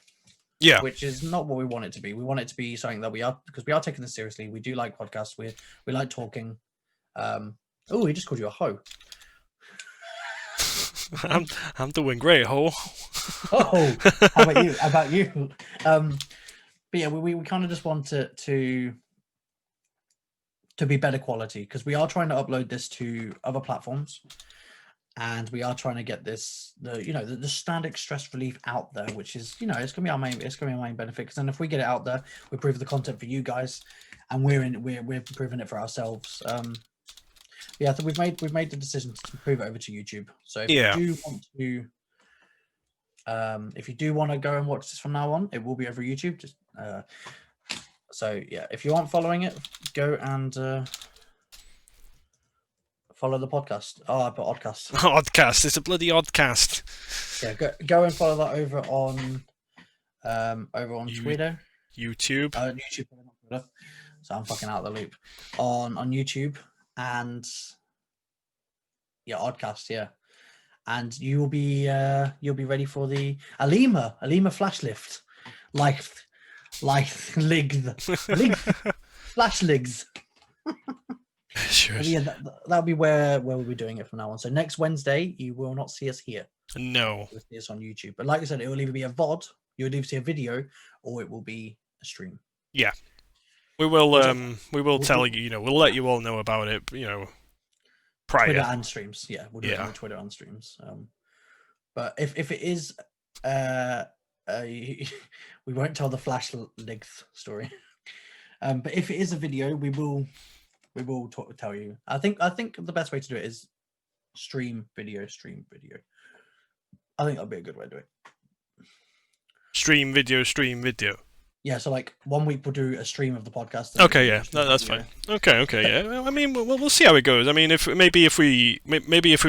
Yeah. Which is not what we want it to be. We want it to be something that we are, because we are taking this seriously. We do like podcasts. We like talking. Oh, he just called you a hoe. I'm doing great, ho. Oh, how about you? But yeah, we kind of just want it to be better quality, because we are trying to upload this to other platforms. And we are trying to get this, the static stress relief out there, which is, it's gonna be our main benefit. Because then if we get it out there, we prove the content for you guys, and we're proving it for ourselves. Yeah, so we've made the decision to move it over to YouTube. So if you do want to go and watch this from now on, it will be over YouTube. Just so yeah, if you aren't following it, go and follow the podcast. Oh, I put oddcast. Oddcast. It's a bloody oddcast. Yeah, go and follow that over on Twitter. YouTube. YouTube. So I'm fucking out of the loop. On YouTube, and yeah, oddcast. Yeah, and you'll be ready for the Alima flash lift, like flash legs. Sure. Yeah, that'll be where we'll be doing it from now on. So next Wednesday, you will not see us here. No. You'll see us on YouTube. But like I said, it will either be a VOD, you'll either see a video, or it will be a stream. Yeah. We will tell you, we'll let you all know about it, prior. Twitter and streams. Yeah, we'll do it on Twitter and streams. But if it is we won't tell the flash legs story. But if it is a video, we will tell you. I think the best way to do it is stream video. I think that'll be a good way to do it. Stream video. Yeah, so like 1 week we'll do a stream of the podcast. Okay, yeah, that's fine. Okay, yeah. I mean, we'll see how it goes. I mean, if we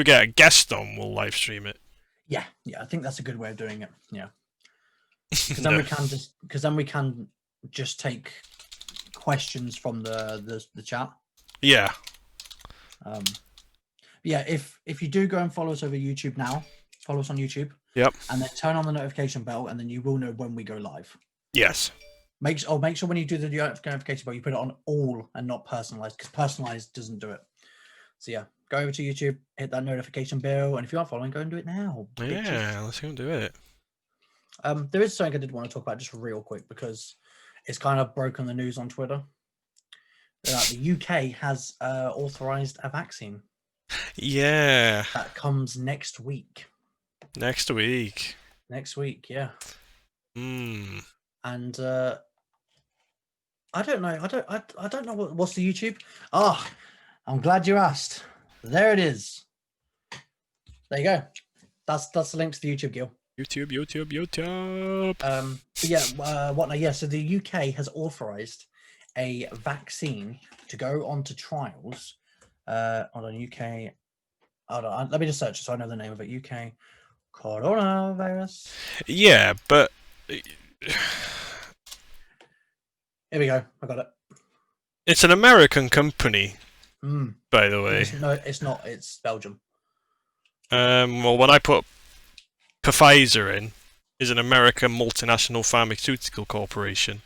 get a guest on, we'll live stream it. Yeah, I think that's a good way of doing it. Yeah. Because No. then we can just take questions from the chat. Yeah. Yeah, if you do go and follow us over YouTube now, follow us on YouTube. Yep. And then turn on the notification bell, and then you will know when we go live. Yes. Make sure when you do the notification bell, you put it on all and not personalized, because personalized doesn't do it. So yeah, go over to YouTube, hit that notification bell, and if you aren't following, go and do it now. Yeah, Bitches. let's go do it. There is something I did want to talk about just real quick, because it's kind of broken the news on Twitter. The UK has authorized a vaccine Yeah. that comes next week. Next week. Next week, yeah. Hmm. And I don't know. I don't know what's the YouTube. Ah, I'm glad you asked. There it is. There you go. That's the link to the YouTube, Gil. YouTube. But yeah, what now? Yeah, so the UK has authorized a vaccine to go on to trials. Hold on, UK. Hold on, let me just search so I know the name of it. UK coronavirus. Yeah, but Here we go. I got it. it's an American company, by the way. No, it's not. It's Belgium. Well, when I put Pfizer in, is an American multinational pharmaceutical corporation.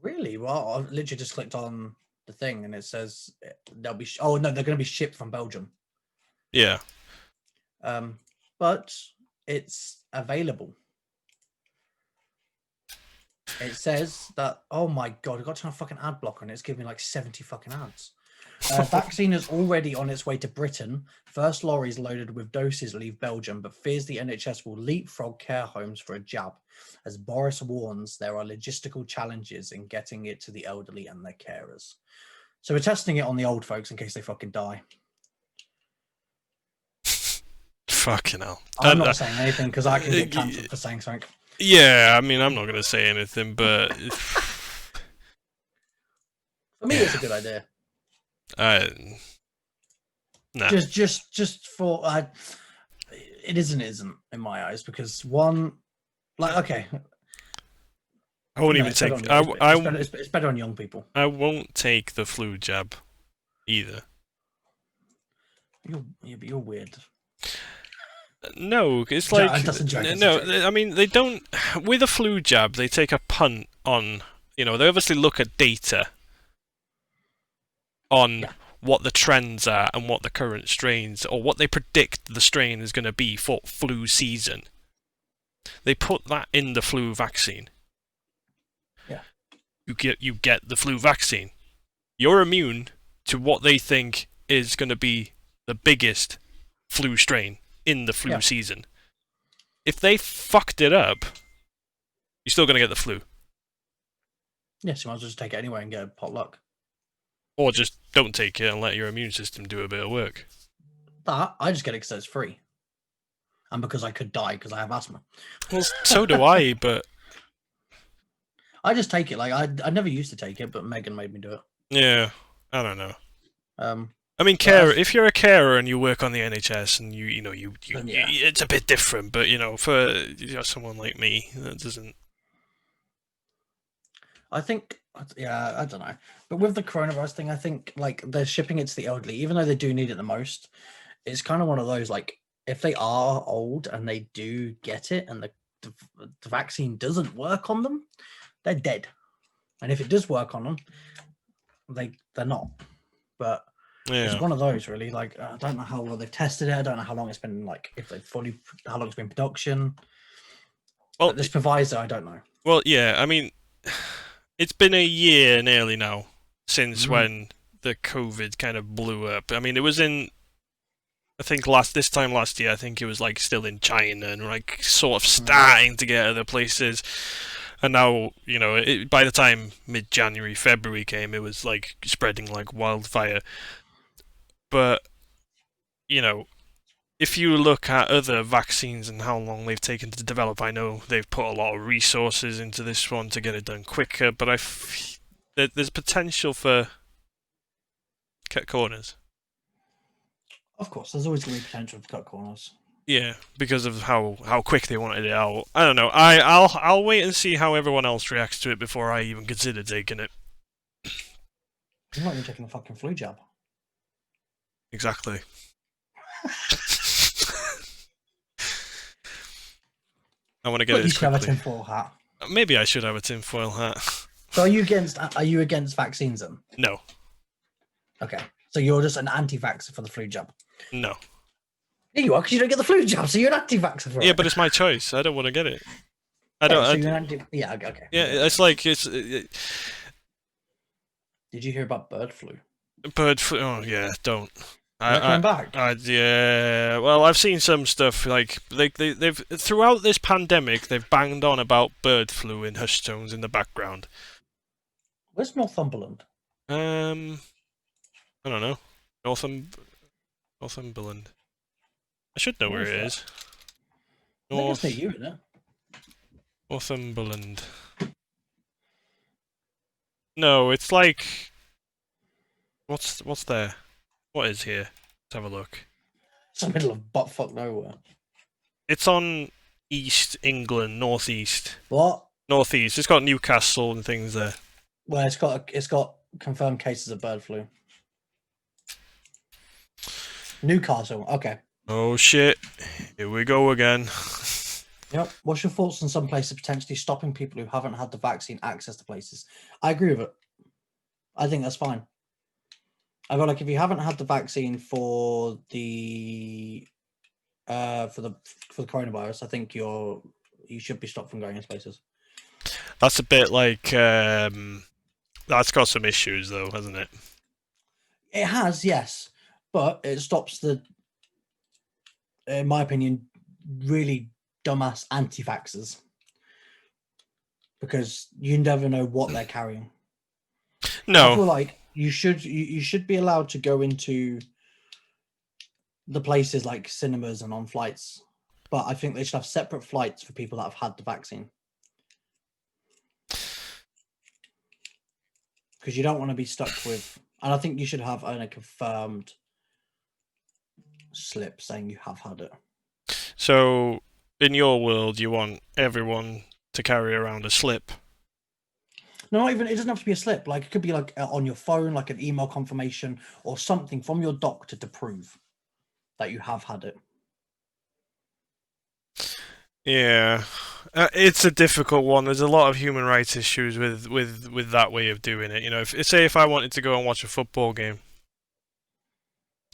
Really? Well, I literally just clicked on the thing and it says they'll be. Oh no, they're going to be shipped from Belgium. Yeah. But it's available. It says that. Oh my god! I got to turn a fucking ad blocker and it's giving me like 70 fucking ads. Vaccine is already on its way to Britain. First lorries loaded with doses leave Belgium, but fears the NHS will leapfrog care homes for a jab, as Boris warns there are logistical challenges in getting it to the elderly and their carers. So we're testing it on the old folks in case they fucking die. Fucking hell. I'm not saying anything because I can get cancelled for saying something. Yeah, I mean, I'm not going to say anything, but for me, it's a good idea. No. Just for it isn't in my eyes, because one, like, okay, I won't even take. It's better on young people. I won't take the flu jab either. You're weird. No, it's like no. I mean, they don't. With a flu jab, they take a punt on. They obviously look at data on what the trends are and what the current strains, or what they predict the strain is going to be for flu season. They put that in the flu vaccine. Yeah. You get the flu vaccine. You're immune to what they think is going to be the biggest flu strain in the flu season. If they fucked it up, you're still going to get the flu. Yes, you might as well just take it anyway and get a pot luck. Or just don't take it and let your immune system do a bit of work. But I just get it because it's free. And because I could die because I have asthma. Well, so do I, but... I just take it. Like, I never used to take it, but Megan made me do it. Yeah, I don't know. I mean, if you're a carer and you work on the NHS and you it's a bit different, but for someone like me, that doesn't. I think, I don't know, but with the coronavirus thing, I think like they're shipping it to the elderly, even though they do need it the most. It's kind of one of those, like, if they are old and they do get it and the vaccine doesn't work on them, they're dead. And if it does work on them, they're not. But it's one of those, really. Like, I don't know how well they've tested it. I don't know how long it's been, like, how long it's been production. Well, but this proviso, I don't know. Well, yeah, I mean, it's been a year nearly now since when the COVID kind of blew up. I mean, it was in, I think this time last year, I think it was like still in China and like sort of starting to get other places. And now, by the time mid-January, February came, it was like spreading like wildfire. But, if you look at other vaccines and how long they've taken to develop, I know they've put a lot of resources into this one to get it done quicker, but there's potential for cut corners. Of course, there's always going to be potential to cut corners. Yeah, because of how quick they wanted it out. I don't know. I'll wait and see how everyone else reacts to it before I even consider taking it. You're not even taking a fucking flu jab. Exactly. I want to get But it you as should have a quickly. tinfoil hat. Maybe I should have a tinfoil hat. So are you against vaccines then? No, Okay. So you're just an anti-vaxxer for the flu jab. no. Yeah, you are, because you don't get the flu jab, so you're an anti-vaxxer for Yeah, it. but it's my choice. I don't want to get it. I Yeah, don't. so you're an anti. Yeah, okay. Yeah, it's like it's Did you hear about bird flu? bird flu. Oh yeah, don't. They're coming back. Yeah. Well, I've seen some stuff like they've throughout this pandemic they've banged on about bird flu in hushed tones in the background. Where's Northumberland? I don't know. Northumberland. I should know where Where's it that? is. I think it's near North you, isn't it? Northumberland. No, it's like what's there? What is here? Let's have a look. It's the middle of buttfuck nowhere. It's on East England, northeast, What? northeast. It's got Newcastle and things there. Well, it's got confirmed cases of bird flu. Newcastle. Okay. Oh shit! Here we go again. Yep. What's your thoughts on some places potentially stopping people who haven't had the vaccine access to places? I agree with it. I think that's fine. I feel like if you haven't had the vaccine for the coronavirus, I think you should be stopped from going into places. That's a bit like that's got some issues though, hasn't it? It has, yes, but it stops the, in my opinion, really dumbass anti-vaxxers, because you never know what they're carrying. I No, feel like you should be allowed to go into the places like cinemas and on flights, but I think they should have separate flights for people that have had the vaccine, because you don't want to be stuck with. And I think you should have a confirmed slip saying you have had it. so in your world, you want everyone to carry around a slip. No, not even. It doesn't have to be a slip. Like, it could be like on your phone, like an email confirmation or something from your doctor to prove that you have had it. Yeah, it's a difficult one. There's a lot of human rights issues with that way of doing it. You know, if I wanted to go and watch a football game,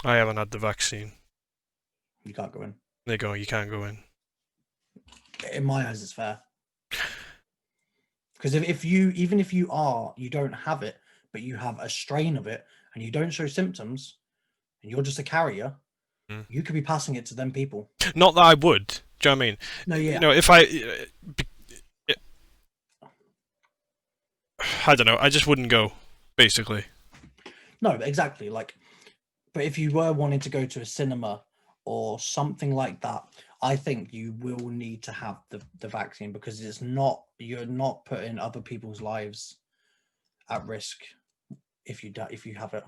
I haven't had the vaccine. You can't go in. They go, you can't go in. In my eyes, it's fair. Because if you you don't have it, but you have a strain of it and you don't show symptoms and you're just a carrier, you could be passing it to them people. Not that I would. Do you know what I mean? No, yeah. You know, if I don't know, I just wouldn't go, basically. No, exactly. Like, but if you were wanting to go to a cinema or something like that, I think you will need to have the vaccine, because you're not putting other people's lives at risk if you have it.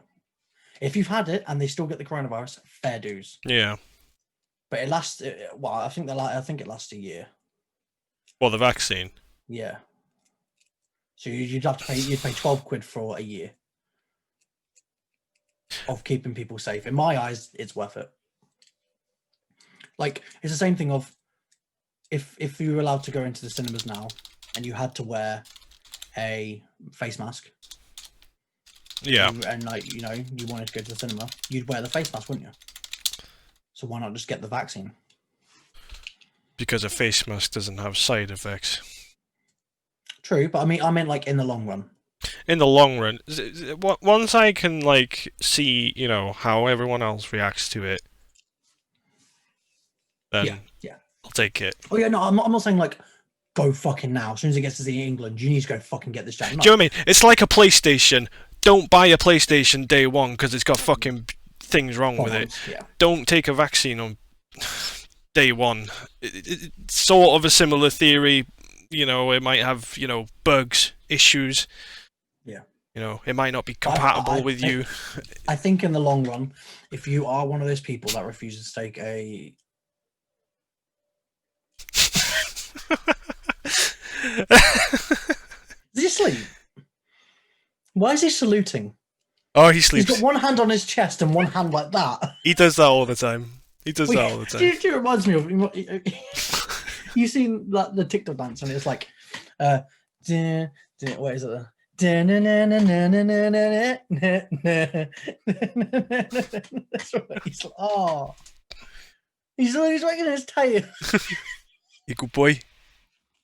If you've had it and they still get the coronavirus, fair dues. Yeah. But it lasts. Well, I think it lasts a year. Well, the vaccine. Yeah. So you'd have to pay. You'd pay 12 quid for a year of keeping people safe. In my eyes, it's worth it. Like, it's the same thing of if you were allowed to go into the cinemas now and you had to wear a face mask. Yeah. And like, you wanted to go to the cinema, you'd wear the face mask, wouldn't you? So why not just get the vaccine? Because a face mask doesn't have side effects. True, but I meant like in the long run. In the long run, once I can like see, how everyone else reacts to it, then yeah, I'll take it. Oh yeah, no, I'm not saying like go fucking now. As soon as it gets to England, you need to go fucking get this jab. No. Do you know what I mean? It's like a PlayStation. Don't buy a PlayStation day one because it's got fucking things wrong with it. Yeah. Don't take a vaccine on day one. It's sort of a similar theory. It might have, bugs, issues. Yeah. It might not be compatible with you. I think in the long run, if you are one of those people that refuses to take a Is he asleep? Why is he saluting? Oh, he He's sleeps. got one hand on his chest and one hand like that. He does that all the time. He does that all the time. Do you reminds me of you seen like the TikTok dance and it's like what is it? That's right. He's like, oh, he's wagging his tail. Hey, good boy.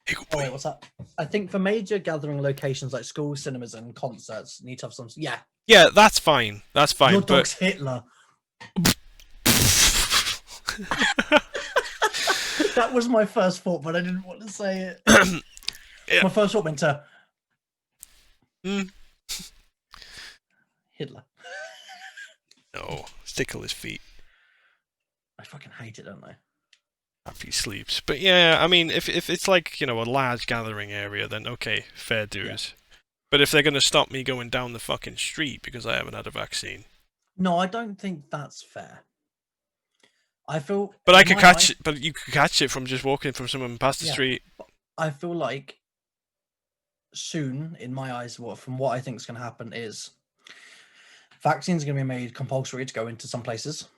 Hey, good Oh, wait, boy. what's that? I think for major gathering locations like schools, cinemas, and concerts, need to have some. Yeah, Yeah, that's fine. That's fine. your But dog's Hitler. That was my first thought, but I didn't want to say it. Yeah. My first thought went to Mm. Hitler. No, tickle his feet I fucking hate it, don't I? after he sleeps. But yeah, I mean, if it's like, you know, a large gathering area, then okay, fair dues. But if they're going to stop me going down the fucking street because I haven't had a vaccine. No, I don't think that's fair. I feel. But I in could my catch eyes, it. But you could catch it from just walking from someone past the Yeah. street. I feel like soon, in my eyes, from what I think is going to happen is vaccines are going to be made compulsory to go into some places,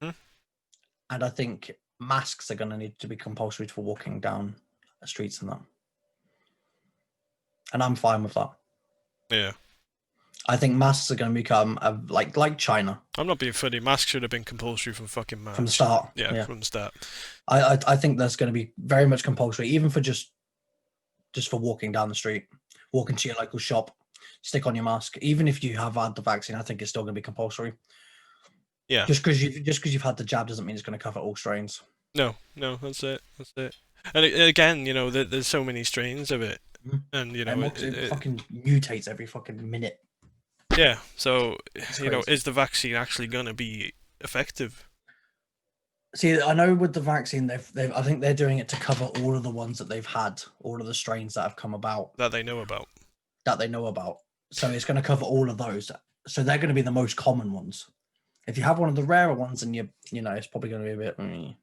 and I think masks are going to need to be compulsory for walking down the streets and that. And I'm fine with that. Yeah. I think masks are going to become like China I'm not being funny. Masks should have been compulsory from fucking March. from the start. Yeah, from the start. I think that's going to be very much compulsory, even for just for walking down the street, walking to your local shop, stick on your mask. Even if you have had the vaccine, I think it's still going to be compulsory. Yeah. Just because you've had the jab doesn't mean it's going to cover all strains. No, that's it. That's it. And again, you know, there's so many strains of it, and you know, it fucking mutates every fucking minute. Yeah. So you know, crazy. is the vaccine actually gonna be effective? See, I know with the vaccine, I think they're doing it to cover all of the ones that they've had, all of the strains that have come about That they know about. So it's going to cover all of those. So they're going to be the most common ones. If you have one of the rarer ones, and you know, it's probably going to be a bit.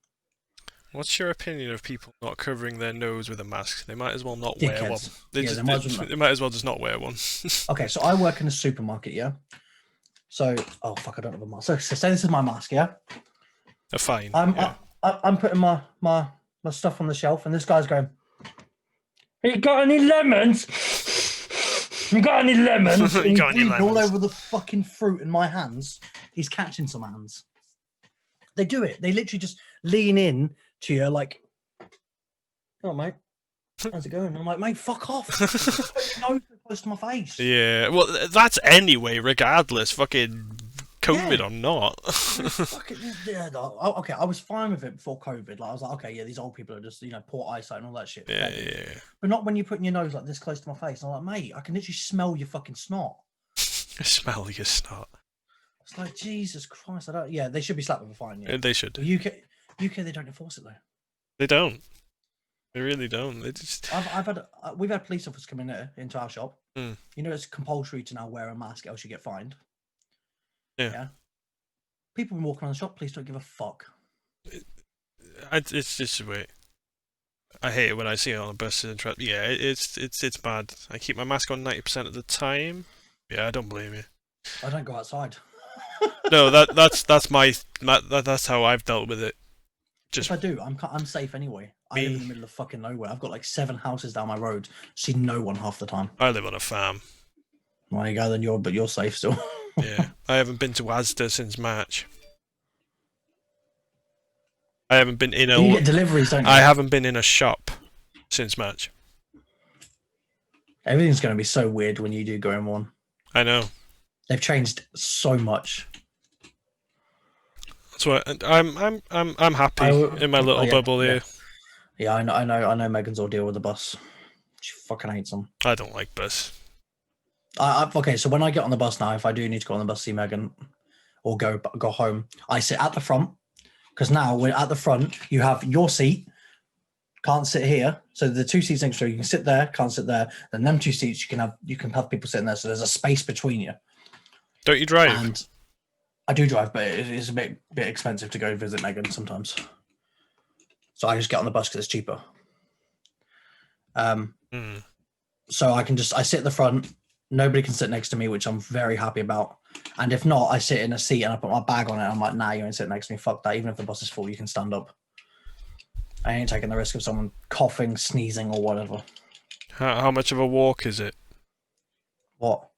What's your opinion of people not covering their nose with a mask? They might as well not wear one. Dickheads. They might as well just not wear one. Okay, so I work in a supermarket, yeah. So, oh fuck, I don't have a mask. So say this is my mask, yeah. Fine. I'm putting my stuff on the shelf, and this guy's going, "You got any lemons? You got any lemons?" And he's breathing all over the fucking fruit in my hands. He's catching some hands. They do it. They literally just lean in to you like, "Oh, mate, how's it going?" I'm like, "Mate, fuck off." Your nose so close to my face. Yeah, well, that's anyway, regardless, fucking COVID or not. Okay, I was fine with it before COVID. Like, I was like, okay, yeah, these old people are just, you know, poor eyesight and all that shit. Yeah. But not when you're putting your nose like this close to my face. I'm like, mate, I can literally smell your fucking snot. Smell your snot. It's like, Jesus Christ, I don't. Yeah, they should be slapped with a fine. Yeah, They should. UK, they don't enforce it though. They don't. They really don't. They just. We've had police officers come in into our shop. Mm. You know, it's compulsory to now wear a mask, else you get fined. Yeah. People been walking around the shop. Police don't give a fuck. It's just wait. I hate it when I see it on a bus and yeah, it's bad. I keep my mask on 90% of the time. Yeah, I don't blame you. I don't go outside. No, that's how I've dealt with it. If I do, I'm safe anyway. I live in the middle of fucking nowhere. I've got like 7 houses down my road. See no one half the time. I live on a farm. Well, you go then. You're safe still. Yeah, I haven't been to Asda since March. I haven't been in a. You get deliveries, don't you? I haven't been in a shop since March. Everything's going to be so weird when you do go in one. I know. They've changed so much. That's why I'm happy in my little bubble here. Yeah, I know Megan's ordeal with the bus. She fucking hates them. I don't like bus. Okay, so when I get on the bus now, if I do need to go on the bus to see Megan or go home, I sit at the front, because now we're at the front. You have your seat, can't sit here. So the 2 seats next to you, you can sit there, can't sit there. Then them 2 seats, you can have people sitting there. So there's a space between you. Don't you drive? And I do drive, but it is a bit expensive to go visit Megan sometimes. So I just get on the bus because it's cheaper. So I sit at the front. Nobody can sit next to me, which I'm very happy about. And if not, I sit in a seat and I put my bag on it. I'm like, nah, you ain't sitting next to me. Fuck that. Even if the bus is full, you can stand up. I ain't taking the risk of someone coughing, sneezing, or whatever. How much of a walk is it? What?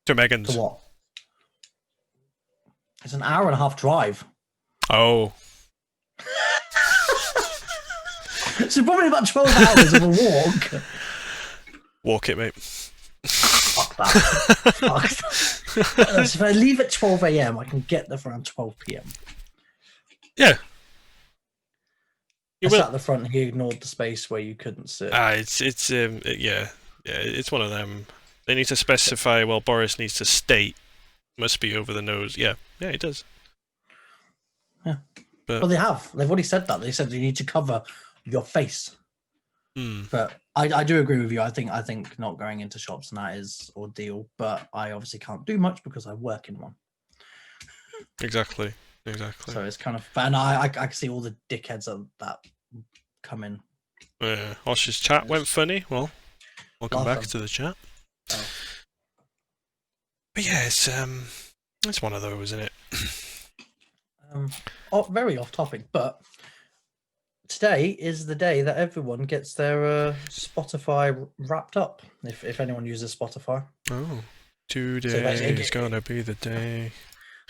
To Megan's. To what? It's an hour and a half drive. Oh. So probably about 12 hours of a walk. Walk it, mate. Fuck that. Fuck. So if I leave at 12 a.m., I can get there for around 12 p.m. Yeah. I sat at the front and he ignored the space where you couldn't sit. It's one of them. They need to specify. Well, Boris needs to state. Must be over the nose. Yeah, he does. Yeah, but they have. They've already said that. They said you need to cover your face. But I do agree with you. I think not going into shops and that is ordeal. But I obviously can't do much because I work in one. Exactly. So it's kind of fun. I can see all the dickheads that come in. Yeah. Osh's chat went funny. Well, welcome back to the chat. Oh. But yeah, it's one of those, isn't it? Very off topic, but today is the day that everyone gets their Spotify wrapped up. If anyone uses Spotify. Oh, today is gonna be the day.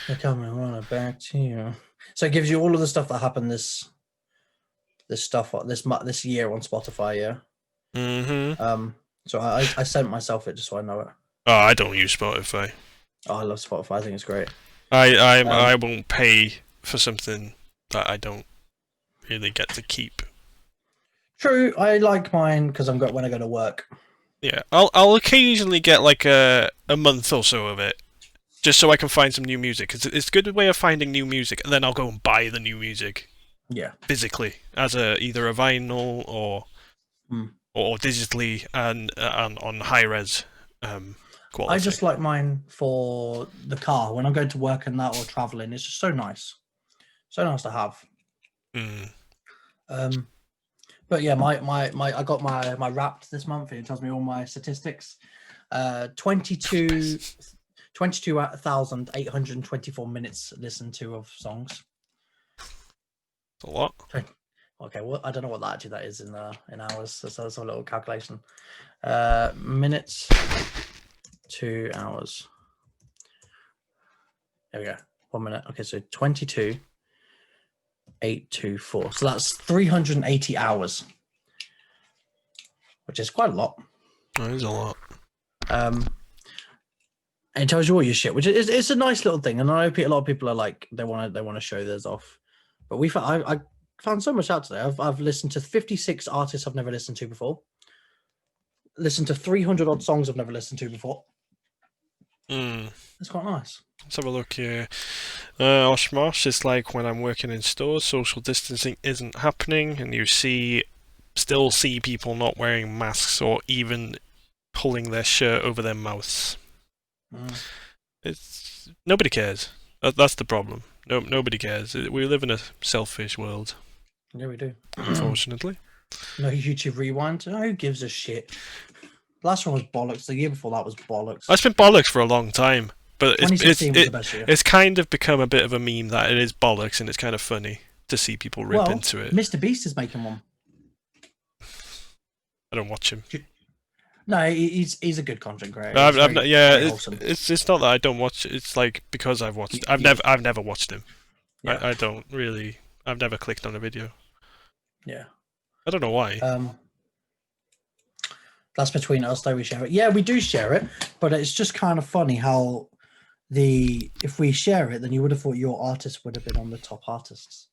They're coming on back to you. So it gives you all of the stuff that happened this year on Spotify, yeah. So I sent myself it just so I know it. Oh, I don't use Spotify. Oh, I love Spotify. I think it's great. I won't pay for something that I don't really get to keep. True, I like mine because when I go to work. Yeah, I'll occasionally get like a month or so of it. Just so I can find some new music, because it's a good way of finding new music, and then I'll go and buy the new music. Yeah. Physically, as either a vinyl or digitally and on high res quality. I just like mine for the car when I'm going to work and that or traveling. It's just so nice to have. But yeah, my I got my Wrapped this month. It tells me all my statistics. 22,824 minutes listened to of songs. That's a lot. Okay, well, I don't know what that is in hours. So that's a little calculation. Minutes to hours. There we go. 1 minute. Okay, so 22,824. So that's 380 hours, which is quite a lot. That is a lot. And it tells you all your shit, which is it's a nice little thing. And I know a lot of people are like they want to show theirs off, but I found so much out today. I've listened to 56 artists I've never listened to before. Listened to 300 odd songs I've never listened to before. It's quite nice. Let's have a look here. Oshmosh is like when I'm working in stores, social distancing isn't happening, and you still see people not wearing masks or even pulling their shirt over their mouths. It's nobody cares. That's the problem. Nobody cares. We live in a selfish world. Yeah, we do. Unfortunately. No YouTube Rewind. Who gives a shit? The last one was bollocks. The year before that was bollocks. It's been bollocks for a long time, but it's kind of become a bit of a meme that it is bollocks, and it's kind of funny to see people rip into it. Mr. Beast is making one. I don't watch him. No, he's a good content creator. It's not that I don't watch. It's like because I've watched. I've never watched him. Yeah. I don't really. I've never clicked on a video. Yeah. I don't know why. That's between us, though. We share it. Yeah, we do share it, but it's just kind of funny how if we share it, then you would have thought your artist would have been on the top artists.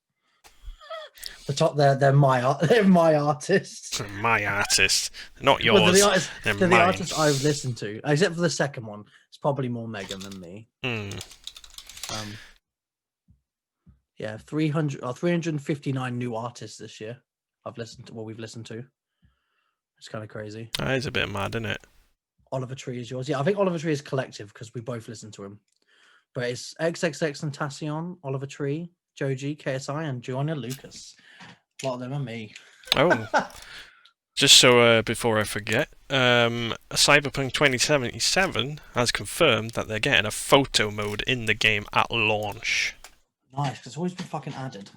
The top, they're my artists. My artists, not yours. Well, they're the artists I've listened to, except for the second one. It's probably more Megan than me. Yeah, 359 new artists this year. We've listened to. It's kind of crazy. That is a bit mad, isn't it? Oliver Tree is yours. Yeah, I think Oliver Tree is collective because we both listened to him. But it's XXXTentacion, Oliver Tree, Joji, KSI, and Joanna Lucas. A lot of them are me. Oh, just so before I forget, Cyberpunk 2077 has confirmed that they're getting a photo mode in the game at launch. Nice, 'cause it's always been fucking added.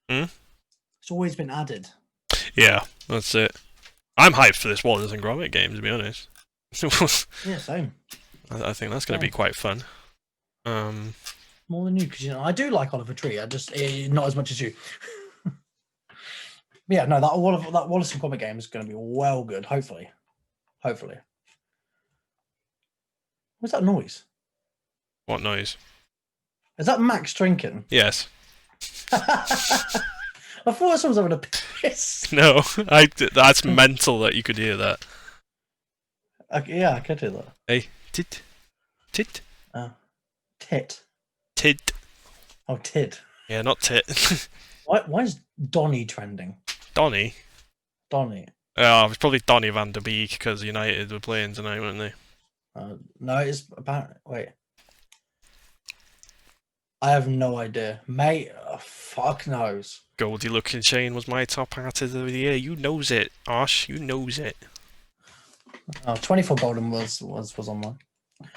Hmm? It's always been added. Yeah, that's it. I'm hyped for this Wallace and Gromit game, to be honest. Yeah, same. I think that's going to be quite fun. More than you, because I do like Oliver Tree. I just not as much as you. Yeah, no, that Wallace and Gromit game is going to be well good. Hopefully. What's that noise? What noise? Is that Max drinking? Yes. I thought someone was having a piss. No, that's mental that you could hear that. Yeah, I could hear that. Hey, tit. Tit. Tid. Oh, tid. Yeah, not tit. Why is Donny trending? Donny? Donny. Oh, it's probably Donny van der Beek because United were playing tonight, weren't they? No, it's about. Wait. I have no idea. Mate, fuck knows. Goldie looking Shane was my top artist of the year. You knows it, Ash. You knows it. Oh, 24 Golden was on one.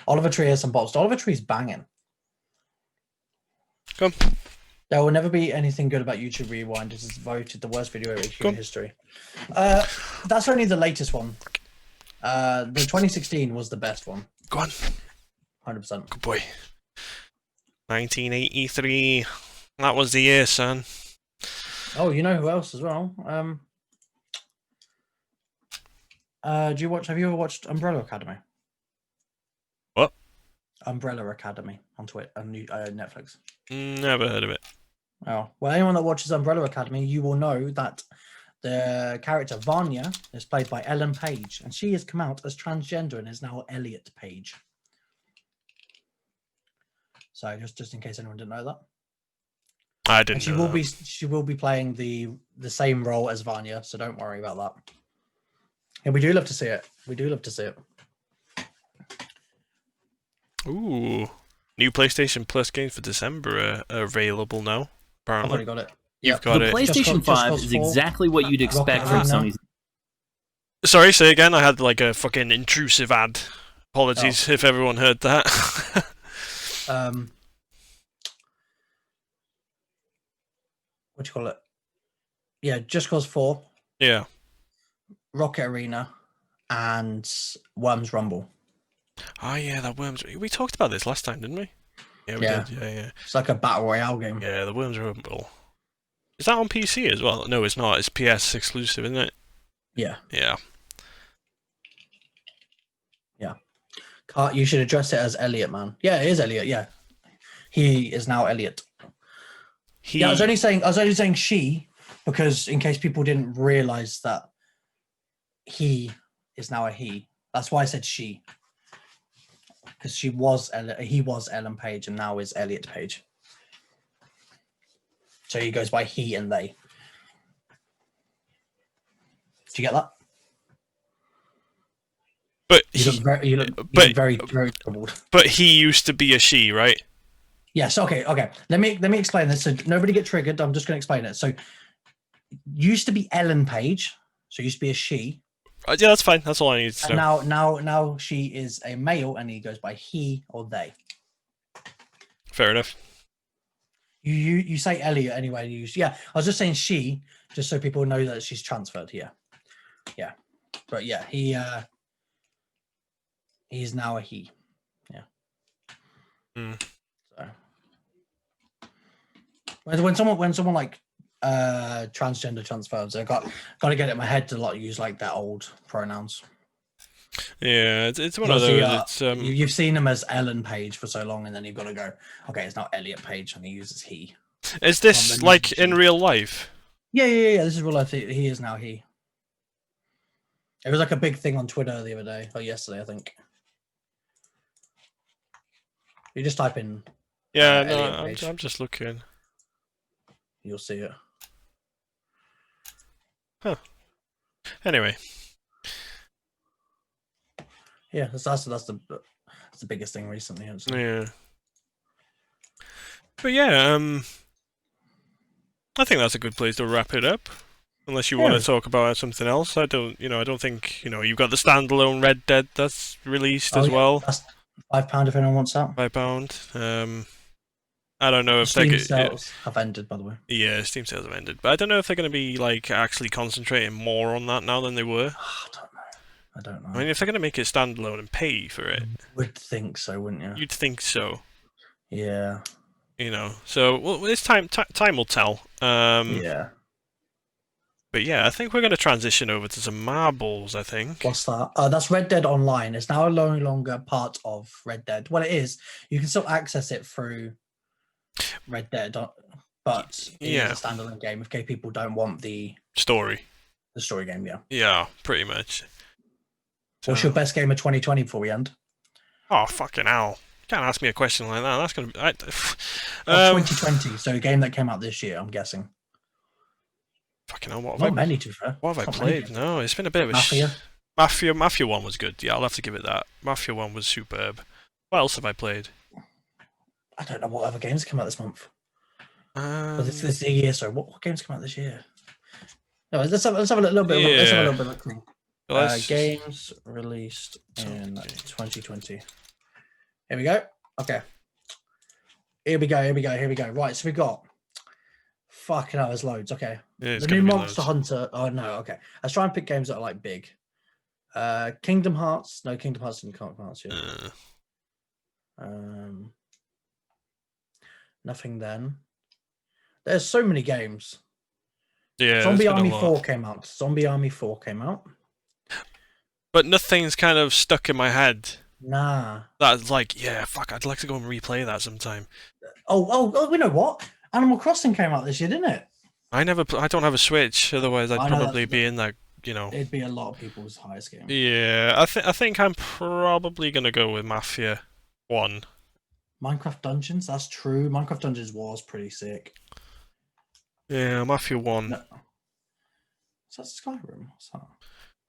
Oliver Tree has some bops. Oliver Tree's banging. Come. There will never be anything good about YouTube Rewind. It is voted the worst video in history. That's only the latest one. The 2016 was the best one. Go on. 100%. Good boy. 1983. That was the year, son. Oh, you know who else as well? Have you ever watched Umbrella Academy? What? Umbrella Academy on Twitter and Netflix. Never heard of it. Oh, well, anyone that watches Umbrella Academy, you will know that the character Vanya is played by Ellen Page, and she has come out as transgender and is now Elliot Page. So just in case anyone didn't know that. I didn't. And she will be playing the same role as Vanya, so don't worry about that. And we do love to see it. Ooh. New PlayStation Plus games for December are available now. I've Apparently. already got it. You've got it. The PlayStation 5 is exactly what you'd expect from Sony's. Sorry, say again. I had like a fucking intrusive ad. Apologies if everyone heard that. What do you call it? Yeah, Just Cause 4. Yeah. Rocket Arena and Worms Rumble. Oh yeah, that Worms. We talked about this last time, didn't we? Yeah, we did. Yeah. It's like a battle royale game. Yeah, the Worms Rumble. Is that on PC as well? No, it's not. It's PS exclusive, isn't it? Yeah. Yeah. You should address it as Elliot, man. Yeah, it is Elliot. Yeah, he is now Elliot. Yeah, I was only saying she because in case people didn't realize that he is now a he. That's why I said she. Because he was Ellen Page and now is Elliot Page. So he goes by he and they. Do you get that? But you look very troubled. But he used to be a she, right? Yes. Okay. Let me explain this so nobody get triggered. I'm just going to explain it. So used to be Ellen Page. So used to be a she. Yeah, that's fine. That's all I need to know. Now she is a male, and he goes by he or they. Fair enough. You say Elliot anyway. I was just saying she, just so people know that she's transferred here. Yeah, but yeah, he's now a he. Yeah. So when someone like transgender transfers, I got to get it in my head to like use like their old pronouns. Yeah, it's one of those. You've seen him as Ellen Page for so long, and then you've got to go, okay, it's now Elliot Page, and he uses he. Is this like in real life? Yeah. This is real life. He is now he. It was like a big thing on Twitter the other day, or yesterday, I think. You just type in. Yeah, no, I'm just looking. You'll see it. Huh. Anyway. Yeah, that's the biggest thing recently. Actually. Yeah. But yeah, I think that's a good place to wrap it up. Unless you want to talk about something else, I don't think you've got the standalone Red Dead that's released as well. That's £5 if anyone wants that. £5. I don't know if Steam sales have ended, by the way. Yeah, Steam sales have ended, but I don't know if they're going to be like actually concentrating more on that now than they were. I don't know. I mean, if they're going to make it standalone and pay for it, would think so, wouldn't you? You'd think so. Yeah. So this time will tell. Yeah. But yeah, I think we're going to transition over to some marbles, I think. What's that? That's Red Dead Online. It's now no longer part of Red Dead. Well, it is. You can still access it through Red Dead, but it is a standalone game if people don't want the story. The story game, yeah. Yeah, pretty much. What's your best game of 2020 before we end? Oh, fucking hell. Can't ask me a question like that. That's going to be... 2020, so a game that came out this year, I'm guessing. Fucking hell, Not many, to be fair. What have I played? No, it's been a bit of a... Mafia 1 was good. Yeah, I'll have to give it that. Mafia 1 was superb. What else have I played? I don't know what other games came out this month. This is the year, so what games came out this year? No, let's have a little bit. Let's have a little bit of games released in 2020. Here we go. Okay. Here we go. Right, so we got... Fucking hell, there's loads. Okay. Yeah, the new Monster Hunter. Oh, no, okay. Let's try and pick games that are, like, big. Kingdom Hearts. No, Kingdom Hearts didn't come out yet. Nothing then. There's so many games. Yeah. Zombie Army 4 came out. Zombie Army 4 came out. But nothing's kind of stuck in my head. Nah. That's like, yeah, fuck, I'd like to go and replay that sometime. Oh, you know what? Animal Crossing came out this year, didn't it? I don't have a Switch, otherwise I'd probably be in that, It'd be a lot of people's highest game. Yeah, I think I'm probably going to go with Mafia 1. Minecraft Dungeons, that's true. Minecraft Dungeons was pretty sick. Yeah, Mafia 1. No. Is that Skyrim? What's that?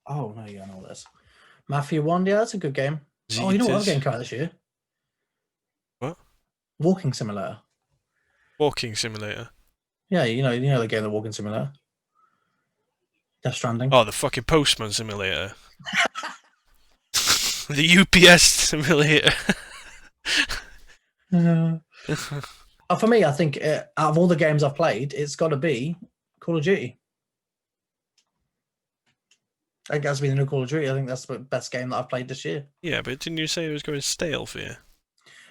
Oh, no, yeah, I know this. Mafia 1, yeah, that's a good game. Oh, you know what other game came out this year? What? Walking Simulator. Walking Simulator? Yeah, you know the game, the Walking Simulator. Death Stranding. Oh, the fucking Postman Simulator. The UPS Simulator. For me, I think out of all the games I've played, it's got to be Call of Duty. I think that's been the new Call of Duty. I think that's the best game that I've played this year. Yeah, but didn't you say it was going stale for you?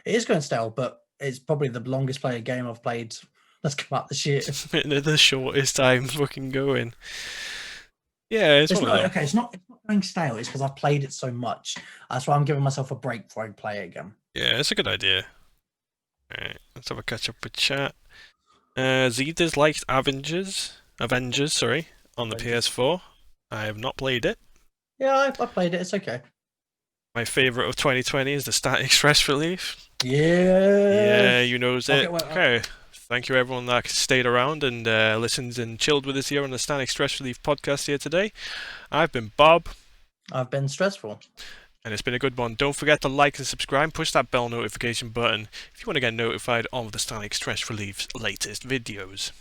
It is going stale, but it's probably the longest played game I've played that's come out this year. The shortest time fucking going. Yeah, it's not going stale. It's because I've played it so much. That's why I'm giving myself a break before I play it again. Yeah, it's a good idea. Alright, let's have a catch up with chat. Zeda's liked Avengers, on the PS4. I have not played it. Yeah, I played it. It's okay. My favourite of 2020 is the Static Stress Relief. Yeah. You knows it. Okay. Thank you everyone that stayed around and listened and chilled with us here on the Static Stress Relief podcast here today. I've been Bob. I've been Stressful. And it's been a good one. Don't forget to like and subscribe. Push that bell notification button if you want to get notified of the Static Stress Relief's latest videos.